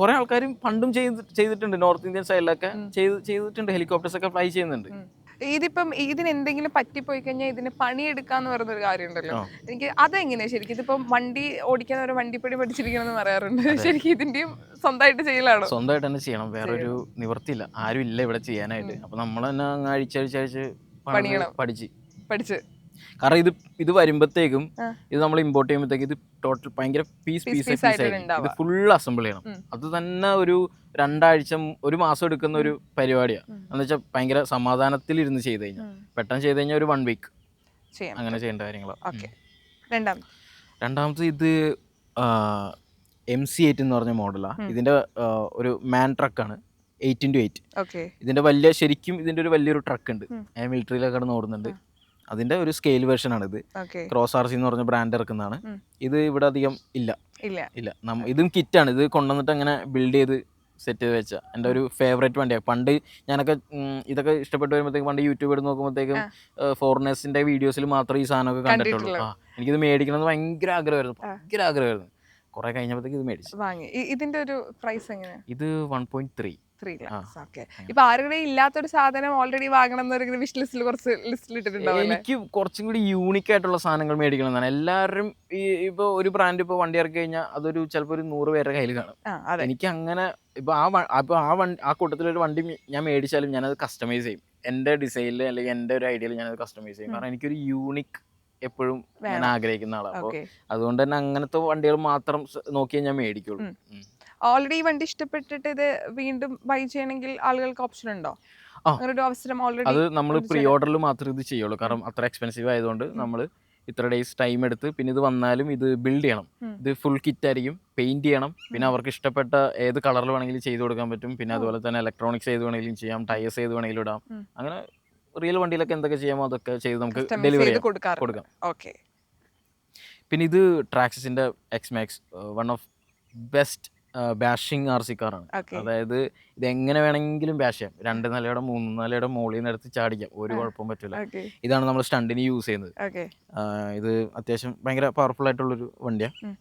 കുറെ ആൾക്കാരും പണ്ടും ചെയ്തിട്ടുണ്ട്, നോർത്ത് ഇന്ത്യൻ സൈഡിലൊക്കെ ചെയ്തിട്ടുണ്ട്, ഹെലികോപ്റ്റേഴ്സ് ഒക്കെ ഫ്ലൈ ചെയ്യുന്നുണ്ട്. ഇതിപ്പം ഇതിന് എന്തെങ്കിലും പറ്റിപ്പോയി കഴിഞ്ഞാൽ ഇതിന് പണിയെടുക്കാന്ന് പറയുന്നൊരു കാര്യം ഉണ്ടല്ലോ, എനിക്ക് അതെങ്ങനെയാ ശരിക്കും? ഇതിപ്പം വണ്ടി ഓടിക്കാൻ ഒരു വണ്ടിപ്പണി പഠിച്ചിരിക്കണമെന്ന് പറയാറുണ്ട്, ശരിക്കും ഇതിന്റെയും സ്വന്തമായിട്ട് ചെയ്യലാണോ? സ്വന്തമായിട്ട് തന്നെ ചെയ്യണം, വേറൊരു നിവൃത്തിയില്ല, ആരും ഇല്ല ഇവിടെ ചെയ്യാനായിട്ട്. അപ്പൊ നമ്മൾ തന്നെ അഴിച്ചഴിച്ച് പഠിച്ച്. കാരണം ഇത് വരുമ്പോഴത്തേക്കും, ഇത് നമ്മൾ ഇമ്പോർട്ട് ചെയ്യുമ്പോഴത്തേക്കും ഇത് ടോട്ടൽ ഭയങ്കര പീസ് ഇത് ഫുൾ അസംബിൾ ചെയ്യണം. അത് തന്നെ ഒരു 2 ആഴ്ച 1 മാസം എടുക്കുന്ന ഒരു പരിപാടിയാണ്. എന്ന് വെച്ചാൽ ഭയങ്കര സമാധാനത്തിൽ ഇരുന്ന് ചെയ്ത് കഴിഞ്ഞാൽ, പെട്ടെന്ന് ചെയ്ത് കഴിഞ്ഞാൽ ഒരു 1 വീക്ക് അങ്ങനെ ചെയ്യേണ്ട കാര്യങ്ങളാണ്. രണ്ടാമത് ഇത് MC8 എന്ന് പറഞ്ഞ മോഡലാണ്. ഇതിന്റെ ഒരു മാൻ ട്രക്കാണ്, 8x8. ഇതിന്റെ ശരിക്കും ഇതിന്റെ ഒരു വലിയൊരു ട്രക്ക് ഉണ്ട്, മിലിറ്ററിയിലൊക്കെ കടന്ന് ഓടുന്നുണ്ട്. അതിന്റെ ഒരു സ്കെയിൽ വേർഷൻ ആണ് ഇത്. ക്രോസ് RC എന്ന് പറഞ്ഞ ബ്രാൻഡ് ഇറക്കുന്നതാണ്. ഇത് ഇവിടെ അധികം ഇല്ല. ഇതും കിറ്റാണ്. ഇത് കൊണ്ടുവന്നിട്ട് അങ്ങനെ ബിൽഡ് ചെയ്ത് സെറ്റ് ചെയ്ത് വെച്ച എൻ്റെ ഒരു ഫേവറേറ്റ് വണ്ടിയാണ്. പണ്ട് ഞാനൊക്കെ ഇതൊക്കെ ഇഷ്ടപ്പെട്ട് വരുമ്പോഴത്തേക്കും പണ്ട് യൂട്യൂബ് എടുത്ത് നോക്കുമ്പോഴത്തേക്കും ഫോറിനേഴ്സിന്റെ വീഡിയോസിൽ മാത്രമേ ഈ സാധനമൊക്കെ കണ്ടിട്ടുള്ളൂ. എനിക്കിത് മേടിക്കണമെന്ന് ഭയങ്കര ആഗ്രഹമായിരുന്നു. കുറെ കഴിഞ്ഞപ്പോഴത്തേക്ക് ഇത് മേടിച്ചു. ഇതിന്റെ ഒരു പ്രൈസ് എങ്ങനെയാണ്? ഇത് 1.3 3 lakhs. ഓക്കെ. ഇപ്പൊ ആരുടെ ഇല്ലാത്തൊരു സാധനം ഓൾറെഡി വാങ്ങണം എന്നൊരു വിഷ് ലിസ്റ്റിൽ കുറച്ച് ലിസ്റ്റിൽ ഇട്ടിട്ടുണ്ടാവും. എനിക്ക് കുറച്ചും കൂടി യൂണിക് ആയിട്ടുള്ള സാധനങ്ങൾ മേടിക്കണം എന്നാണ്. എല്ലാവരും ഇപ്പൊ ഒരു ബ്രാൻഡ് ഇപ്പൊ വണ്ടി ഇറക്കി കഴിഞ്ഞാൽ അതൊരു ചിലപ്പോൾ ഒരു 100 പേരുടെ കയ്യിൽ കാണും. എനിക്ക് അങ്ങനെ ഇപ്പൊ ആ കൂട്ടത്തിലൊരു വണ്ടി ഞാൻ മേടിച്ചാലും ഞാനത് കസ്റ്റമൈസ് ചെയ്യും. എൻ്റെ ഡിസൈനിൽ അല്ലെങ്കിൽ എൻ്റെ ഒരു ഐഡിയയിൽ ഞാനത് കസ്റ്റമൈസ് ചെയ്യും. കാരണം എനിക്കൊരു യൂണിക് എപ്പോഴും ഞാൻ ആഗ്രഹിക്കുന്ന ആളാണ്. അപ്പോൾ അതുകൊണ്ട് തന്നെ അങ്ങനത്തെ വണ്ടികൾ മാത്രം നോക്കിയേ ഞാൻ മേടിക്കുള്ളൂ. ഓൾറെഡി ഈ വണ്ടി ഇഷ്ടപ്പെട്ടിട്ട് ഇത് വീണ്ടും ബൈ ചെയ്യണമെങ്കിൽ ആളുകൾക്ക് ഓപ്ഷൻ ഉണ്ടോ? അങ്ങനെ ഒരു അവസരം ഓൾറെഡി അത് നമ്മൾ പ്രീ ഓർഡറിൽ മാത്രമേ ഇത് ചെയ്യുള്ളൂ. കാരണം അത്ര എക്സ്പെൻസീവ് ആയതുകൊണ്ട് നമ്മൾ ഇത്ര ഡേയ്സ് ടൈം എടുത്ത് പിന്നെ ഇത് വന്നാലും ഇത് ബിൽഡ് ചെയ്യണം. ഇത് ഫുൾ കിറ്റ് ആയിരിക്കും, പെയിന്റ് ചെയ്യണം. പിന്നെ അവർക്ക് ഇഷ്ടപ്പെട്ട ഏത് കളറിൽ വേണമെങ്കിലും ചെയ്ത് കൊടുക്കാൻ പറ്റും. പിന്നെ അതുപോലെ തന്നെ ഇലക്ട്രോണിക്സ് ഏത് വേണമെങ്കിലും ചെയ്യാം, ടയേഴ്സ് ഏത് വേണമെങ്കിലും ഇടാം. അങ്ങനെ റിയൽ വണ്ടിയിലൊക്കെ എന്തൊക്കെ ചെയ്യാമോ അതൊക്കെ ചെയ്ത് നമുക്ക് ഡെലിവറി കൊടുക്കാം. ഓക്കെ. പിന്നെ ഇത് ട്രാക്സിന്റെ X Maxx, one of best bashing RC കാറാണ്. അതായത് ഇത് എങ്ങനെ വേണമെങ്കിലും ബാഷ് ചെയ്യാം. 2 നിലയുടെ 3 നിലയുടെ മുകളിൽ നിന്ന് എടുത്ത് ചാടിക്കാം, ഒരു കുഴപ്പവും പറ്റില്ല. ഇതാണ് നമ്മൾ സ്റ്റണ്ടിന് യൂസ് ചെയ്യുന്നത്. ഇത് അത്യാവശ്യം ഭയങ്കര പവർഫുൾ ആയിട്ടുള്ളൊരു വണ്ടിയാണ്.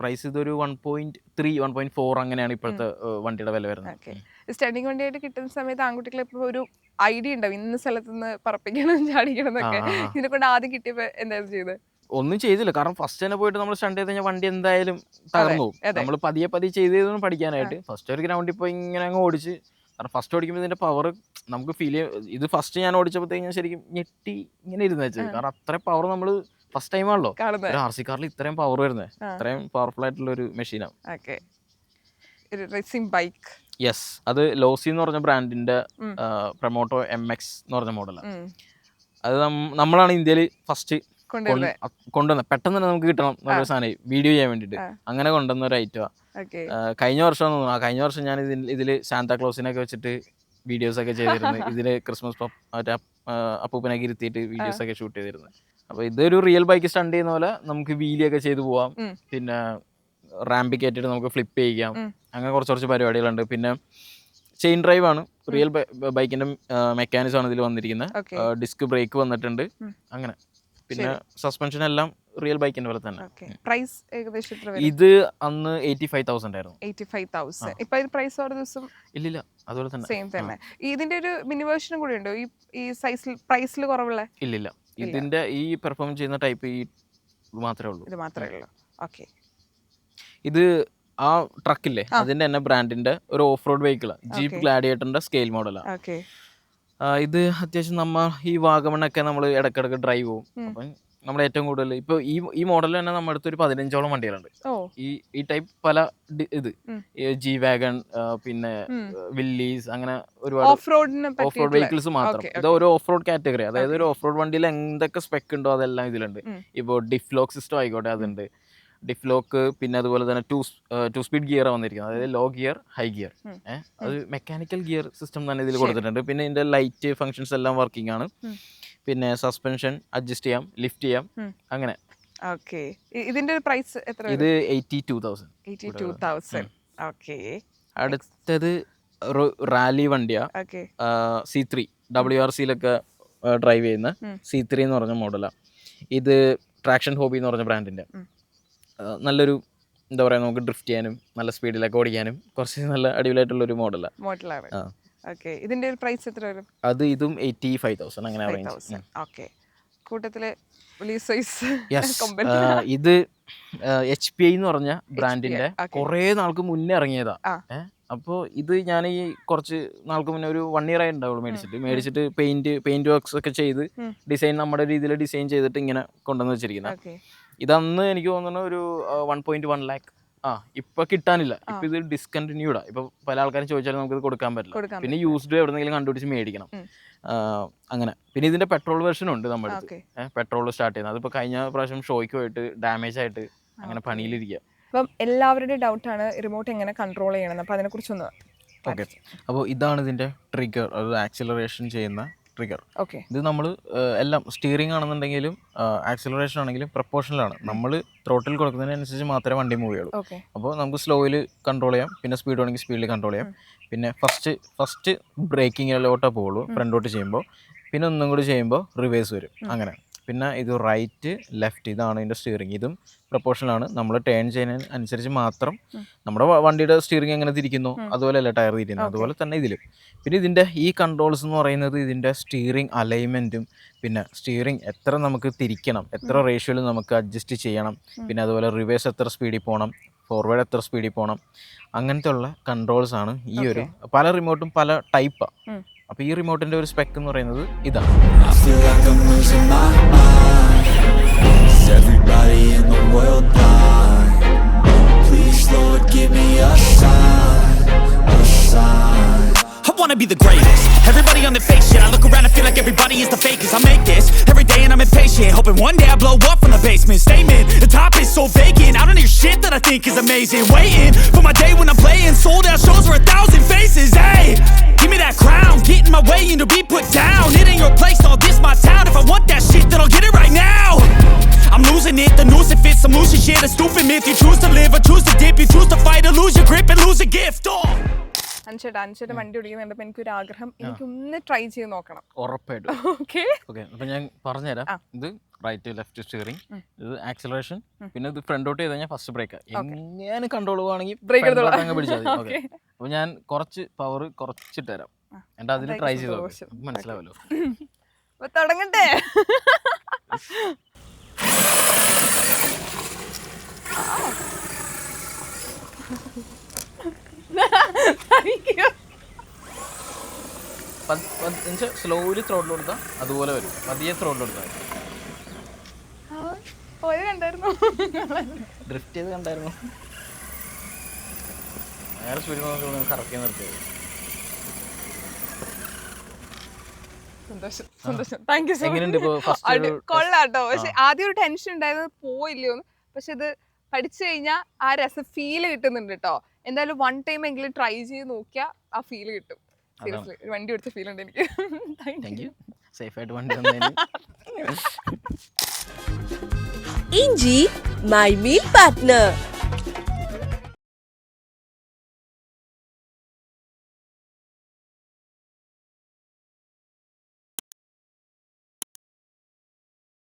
പ്രൈസ് ഇതൊരു 1.3 1.4 അങ്ങനെയാണ് ഇപ്പോഴത്തെ വണ്ടിയുടെ വില വരുന്നത്. സ്റ്റഡിങ് വണ്ടിയായിട്ട് കിട്ടുന്ന സമയത്ത് ആൺകുട്ടികളെ ഇപ്പോൾ ഒരു ഐഡിയ ഉണ്ടാവും ഇന്ന സ്ഥലത്ത് നിന്ന് പറപ്പിക്കണം ചാടിക്കണം എന്നൊക്കെ. ഇതിനെ കൊണ്ട് ആദ്യം കിട്ടിയപ്പോൾ എന്തായാലും ചെയ്തത്? ഒന്നും ചെയ്തില്ല. കാരണം ഫസ്റ്റ് തന്നെ പോയിട്ട് നമ്മൾ സ്റ്റണ്ട് ചെയ്ത് കഴിഞ്ഞാൽ വണ്ടി എന്തായാലും തകർന്നു പോകും. നമ്മൾ പതിയെ ചെയ്ത് പഠിക്കാനായിട്ട് ഫസ്റ്റ് ഒരു ഗ്രൗണ്ടിൽ പോയി ഇങ്ങനെ അങ്ങ് ഓടിച്ച്. കാരണം ഫസ്റ്റ് ഓടിക്കുമ്പോൾ ഇതിന്റെ പവർ നമുക്ക് ഫീൽ ചെയ്യും. ഇത് ഫസ്റ്റ് ഞാൻ ഓടിച്ചപ്പോഴത്തേക്ക് ഞാൻ ശരിക്കും ഞെട്ടി ഇങ്ങനെ ഇരുന്ന് വെച്ചത്. കാരണം അത്രയും പവർ നമ്മൾ ഫസ്റ്റ് ടൈം ആണല്ലോ ഒരു RC കാറിൽ ഇത്രയും പവർ വരുന്നത്. അത്രയും പവർഫുൾ ആയിട്ടുള്ള ഒരു മെഷീനാണ്. യെസ്, അത് ലോസി എന്ന് പറഞ്ഞ ബ്രാൻഡിന്റെ പ്രൊമോട്ടോ MX എന്ന് പറഞ്ഞ മോഡലാണ്. അത് നമ്മളാണ് ഇന്ത്യയിൽ ഫസ്റ്റ് കൊണ്ടുവന്ന. പെട്ടെന്ന് തന്നെ നമുക്ക് കിട്ടണം എന്നൊരു സാധനം വീഡിയോ ചെയ്യാൻ വേണ്ടിട്ട് അങ്ങനെ കൊണ്ടുവന്ന ഒരു ഐറ്റമാണ്. കഴിഞ്ഞ വർഷം ഞാൻ ഇതില് സാന്താക്ലോസിനൊക്കെ വെച്ചിട്ട് വീഡിയോസ് ഒക്കെ ചെയ്തിരുന്നു. ഇതില് ക്രിസ്മസ് അപ്പൂപ്പനൊക്കെ ഇരുത്തിയിട്ട് വീഡിയോസ് ഒക്കെ ഷൂട്ട് ചെയ്തിരുന്നു. അപ്പൊ ഇതൊരു റിയൽ ബൈക്ക് സ്റ്റണ്ട് ചെയ്യുന്ന പോലെ നമുക്ക് വീലിയൊക്കെ ചെയ്ത് പോവാം. പിന്നെ റാമ്പിൽ കയറ്റിട്ട് നമുക്ക് ഫ്ലിപ്പ് ചെയ്യിക്കാം. അങ്ങനെ കുറച്ച് പരിപാടികളുണ്ട്. പിന്നെ ചെയിൻ ഡ്രൈവ് ആണ്, റിയൽ ബൈക്കിന്റെ മെക്കാനിസം ആണ് ഇതിൽ വന്നിരിക്കുന്നത്. ഡിസ്ക് ബ്രേക്ക് വന്നിട്ടുണ്ട്. അങ്ങനെ പിന്നെ സസ്പെൻഷൻ എല്ലാം റിയൽ ബൈക്കിന്റെ പോലെ തന്നെ. പ്രൈസ് ഏകദേശം ഇത് അന്ന് 85,000 ആയിരുന്നു. 85,000. ഇപ്പൊ പ്രൈസ് ഓരോ ദിവസം ഇല്ല അതുപോലെ തന്നെ സെയിം തന്നെ. ഇതിന്റെ ഒരു മിനി വേർഷൻ കൂടി ഉണ്ടോ ഈ സൈസിൽ പ്രൈസിൽ കുറവുള്ള? ഇല്ല, ഇതിന്റെ ഈ പെർഫോം ചെയ്യുന്ന ടൈപ്പ് ഈ മാത്രമേ ഉള്ളൂ. ഓക്കെ. ഇത് ആ ട്രക്കില്ലേ അതിന്റെ തന്നെ ബ്രാൻഡിന്റെ ഒരു ഓഫ് റോഡ് വെഹിക്കിളാണ്. ജീപ്പ് ഗ്ലാഡിയേറ്ററിന്റെ സ്കെയിൽ മോഡലാണ്. ഇത് അത്യാവശ്യം നമ്മൾ ഈ വാഗമണ്ണൊക്കെ നമ്മൾ ഇടയ്ക്കിടയ്ക്ക് ഡ്രൈവ് പോകും. അപ്പം നമ്മൾ ഏറ്റവും കൂടുതൽ ഇപ്പൊ ഈ മോഡൽ തന്നെ നമ്മുടെ അടുത്ത് ഒരു 15ഓളം വണ്ടികളുണ്ട്. ഈ ടൈപ്പ് പല ഇത് ജി വാഗൺ, പിന്നെ വില്ലീസ്, അങ്ങനെ ഒരുപാട് ഓഫ് റോഡ് വെഹിക്കിൾസ് മാത്രം. ഇത് ഒരു ഓഫ് റോഡ് കാറ്റഗറി. അതായത് ഒരു ഓഫ് റോഡ് വണ്ടിയിൽ എന്തൊക്കെ സ്പെക്ക് ഉണ്ടോ അതെല്ലാം ഇതിലുണ്ട്. ഇപ്പോൾ ഡിഫ്ലോക്ക് സിസ്റ്റം ആയിക്കോട്ടെ അതുണ്ട്, ഡിഫ്ലോക്ക്. പിന്നെ അതുപോലെ തന്നെ ടു സ്പീഡ് ഗിയർ വന്നിരിക്കുന്നത്. അതായത് ലോ ഗിയർ, ഹൈ ഗിയർ. അത് മെക്കാനിക്കൽ ഗിയർ സിസ്റ്റം തന്നെ ഇതിൽ കൊടുത്തിട്ടുണ്ട്. പിന്നെ ഇതിന്റെ ലൈറ്റ് ഫങ്ഷൻസ് എല്ലാം വർക്കിംഗ് ആണ്. പിന്നെ സസ്പെൻഷൻ അഡ്ജസ്റ്റ് ചെയ്യാം, ലിഫ്റ്റ് ചെയ്യാം, അങ്ങനെ. ഇതിന്റെ പ്രൈസ് എത്ര? ഇത് 82,000. അടുത്തത് റാലി വണ്ടിയാ. C3 WRCയിലൊക്കെ ഡ്രൈവ് ചെയ്യുന്ന C3 എന്ന് പറഞ്ഞ മോഡലാണ്. ഇത് ട്രാക്ഷൻ ഹോബി എന്ന് പറഞ്ഞ ബ്രാൻഡിന്റെ നല്ലൊരു എന്താ പറയുക, നമുക്ക് ഡ്രിഫ്റ്റ് ചെയ്യാനും നല്ല സ്പീഡിലൊക്കെ ഓടിക്കാനും കുറച്ച് നല്ല അടിപൊളിയായിട്ടുള്ളൊരു മോഡലാണ്. ഇതിന്റെ പ്രൈസ് എത്ര വരും? അത് ഇതും 85,000 അങ്ങനെ പറയുന്നത്. ഇത് HPI എന്ന് പറഞ്ഞ ബ്രാൻഡിന്റെ കുറെ നാൾക്ക് മുന്നേ ഇറങ്ങിയതാ. അപ്പോൾ ഇത് ഞാൻ ഈ കുറച്ച് നാൾക്ക് മുന്നേ ഒരു 1 year ആയിട്ടുണ്ടാവുള്ളൂ മേടിച്ചിട്ട് പെയിന്റ് വർക്ക്സ് ഒക്കെ ചെയ്ത് ഡിസൈൻ നമ്മുടെ രീതിയിൽ ഡിസൈൻ ചെയ്തിട്ട് ഇങ്ങനെ കൊണ്ടുവന്ന് വെച്ചിരിക്കുന്നത്. ഇതന്ന് എനിക്ക് തോന്നുന്നു ഒരു 1.1 lakh. ഇപ്പൊ കിട്ടാനില്ല. ഇപ്പൊ ഇത് ഡിസ്കണ്ടിന്യൂഡാ. ഇപ്പൊ പല ആൾക്കാരും ചോദിച്ചാലും നമുക്ക് ഇത് കൊടുക്കാൻ പറ്റില്ല. പിന്നെ യൂസ്ഡ് എവിടെന്നെങ്കിലും കണ്ടുപിടിച്ച് മേടിക്കണം. അങ്ങനെ. പിന്നെ ഇതിന്റെ പെട്രോൾ വെർഷൻ ഉണ്ട് നമ്മുടെ അടുത്ത്. പെട്രോൾ സ്റ്റാർട്ട് ചെയ്യുന്നത്. അതിപ്പോ കഴിഞ്ഞ പ്രാവശ്യം ഷോയ്ക്ക് പോയിട്ട് ഡാമേജ് ആയിട്ട് അങ്ങനെ പണിയിലിരിക്കുക. അപ്പം എല്ലാവരുടെയും ഡൗട്ടാണ് റിമോട്ട് എങ്ങനെ കൺട്രോൾ ചെയ്യണം. അപ്പൊ അതിനെ കുറിച്ചൊന്ന്. ഓക്കെ. അപ്പോൾ ഇതാണ് ഇതിന്റെ ട്രിഗർ, അത് ആക്സിലറേഷൻ ചെയ്യുന്ന ട്രിഗർ. ഇത് നമ്മൾ എല്ലാം സ്റ്റിയറിംഗ് ആണെന്നുണ്ടെങ്കിലും ആക്സിലറേഷൻ ആണെങ്കിലും പ്രപ്പോർഷനിലാണ്. നമ്മൾ ത്രോട്ടിൽ കൊടുക്കുന്നതിനനുസരിച്ച് മാത്രമേ വണ്ടി മൂവ് ചെയ്യുള്ളൂ. അപ്പോൾ നമുക്ക് സ്ലോയിൽ കൺട്രോൾ ചെയ്യാം, പിന്നെ സ്പീഡ് വേണമെങ്കിൽ സ്പീഡിൽ കൺട്രോൾ ചെയ്യാം. പിന്നെ ഫസ്റ്റ് ബ്രേക്കിങ്ങിലോട്ടേ പോകുള്ളൂ ഫ്രണ്ടോട്ട് ചെയ്യുമ്പോൾ. പിന്നെ ഒന്നും കൂടി ചെയ്യുമ്പോൾ റിവേഴ്സ് വരും. അങ്ങനെ പിന്നെ ഇത് റൈറ്റ് ലെഫ്റ്റ് ഇതാണ് ഇതിൻ്റെ സ്റ്റിയറിംഗ്. ഇതും പ്രൊപ്പോർഷനാണ്. നമ്മൾ ടേൺ ചെയ്യുന്നതിന് അനുസരിച്ച് മാത്രം നമ്മുടെ വണ്ടിയുടെ സ്റ്റിയറിംഗ് എങ്ങനെ തിരിക്കുന്നു അതുപോലെയല്ല ടയർ തിരിക്കുന്നത്, അതുപോലെ തന്നെ ഇതിൽ. പിന്നെ ഇതിൻ്റെ ഈ കൺട്രോൾസ് എന്ന് പറയുന്നത് ഇതിൻ്റെ സ്റ്റിയറിംഗ് അലൈൻമെൻറ്റും പിന്നെ സ്റ്റിയറിംഗ് എത്ര നമുക്ക് തിരിക്കണം, എത്ര റേഷ്യോയിൽ നമുക്ക് അഡ്ജസ്റ്റ് ചെയ്യണം, പിന്നെ അതുപോലെ റിവേഴ്സ് എത്ര സ്പീഡിൽ പോകണം, ഫോർവേഡ് എത്ര സ്പീഡിൽ പോകണം, അങ്ങനത്തെ ഉള്ള കൺട്രോൾസ് ആണ് ഈ ഒരു. പല റിമോട്ടും പല ടൈപ്പാണ്. അപ്പോൾ ഈ റിമോട്ടിൻ്റെ ഒരു സ്പെക്ക് എന്ന് പറയുന്നത് ഇതാണ്. I feel like I'm losing my mind. Is everybody in the world blind? Please, Lord, give me a sign, a sign. I wanna be the greatest. Everybody on the fake shit. I look around and feel like everybody is the fakest. I make this every day and I'm impatient, hoping one day I blow up from the basement. Statement, the top is so vacant. I don't hear shit that I think is amazing. Waiting for my day when I'm playing sold out shows for 1,000 faces. Hey, give me that crown, get in my way and to be put down. It ain't your place, no, this my town. If I want that shit, then I'll get it right now. I'm losing it, the noose it fits, some losing shit, a stupid myth. You choose to live or choose to dip, you choose to fight or lose your grip and lose a gift. Oh. അഞ്ചേട്ടൻ വണ്ടി ഓടിക്കുന്നുണ്ടപ്പോൾ എനിക്കൊരു ആഗ്രഹം, എനിക്കൊന്ന് try ചെയ്ത് നോക്കണം. ഉറപ്പായിട്ടും. Okay okay, അപ്പം ഞാൻ പറഞ്ഞുതരാം. ഇത് റൈറ്റ് ലെഫ്റ്റ് സ്റ്റിയറിംഗ്, ഇത് ആക്സിലറേഷൻ, പിന്നെ ഇത് ഫ്രണ്ടോട്ട് ചെയ്ത് കഴിഞ്ഞാൽ ഫസ്റ്റ് ബ്രേക്ക്. എങ്ങനെ കൺട്രോൾ പോവാണെങ്കിൽ ബ്രേക്ക് അങ്ങ് പിടിച്ചാൽ മതി. ഓക്കെ, അപ്പോൾ ഞാൻ കുറച്ച് പവർ കുറച്ചിട്ട് തരാം, എന്നിട്ട് അതിൽ ട്രൈ ചെയ്ത് നോക്കാം, മനസ്സിലാവല്ലോ. തുടങ്ങട്ടെ? സ്ലോലി ത്രോട്ടിൽ കൊടുത്താൽ അതുപോലെ വരും, പതിയെ ത്രോട്ടിൽ കൊടുത്താൽ. ഡ്രിഫ്റ്റ് ചെയ്ത് കണ്ടായിരുന്നു, നേരെ സ്പീഡ് കറക്കി നിർത്തിയത്. സന്തോഷം, താങ്ക് യു സോ മച്ച്. കൊള്ളാട്ടോ. പക്ഷെ ആദ്യം ഒരു ടെൻഷൻ ഉണ്ടായിരുന്നു പോയില്ലയോ, പക്ഷെ ഇത് പഠിച്ചു കഴിഞ്ഞാൽ ആ രസം ഫീല് കിട്ടുന്നുണ്ട് കേട്ടോ. എന്തായാലും 1 ടൈം എങ്കിലും ട്രൈ ചെയ്ത് നോക്കിയാൽ ആ ഫീല് കിട്ടും. സീരിയസ്ലി വണ്ടി ഓടിച്ച ഫീൽ ഉണ്ട് എനിക്ക്. Thank you. സേഫ് ആയിട്ട് വണ്ടി വന്നതിന്. Inji, my meal partner.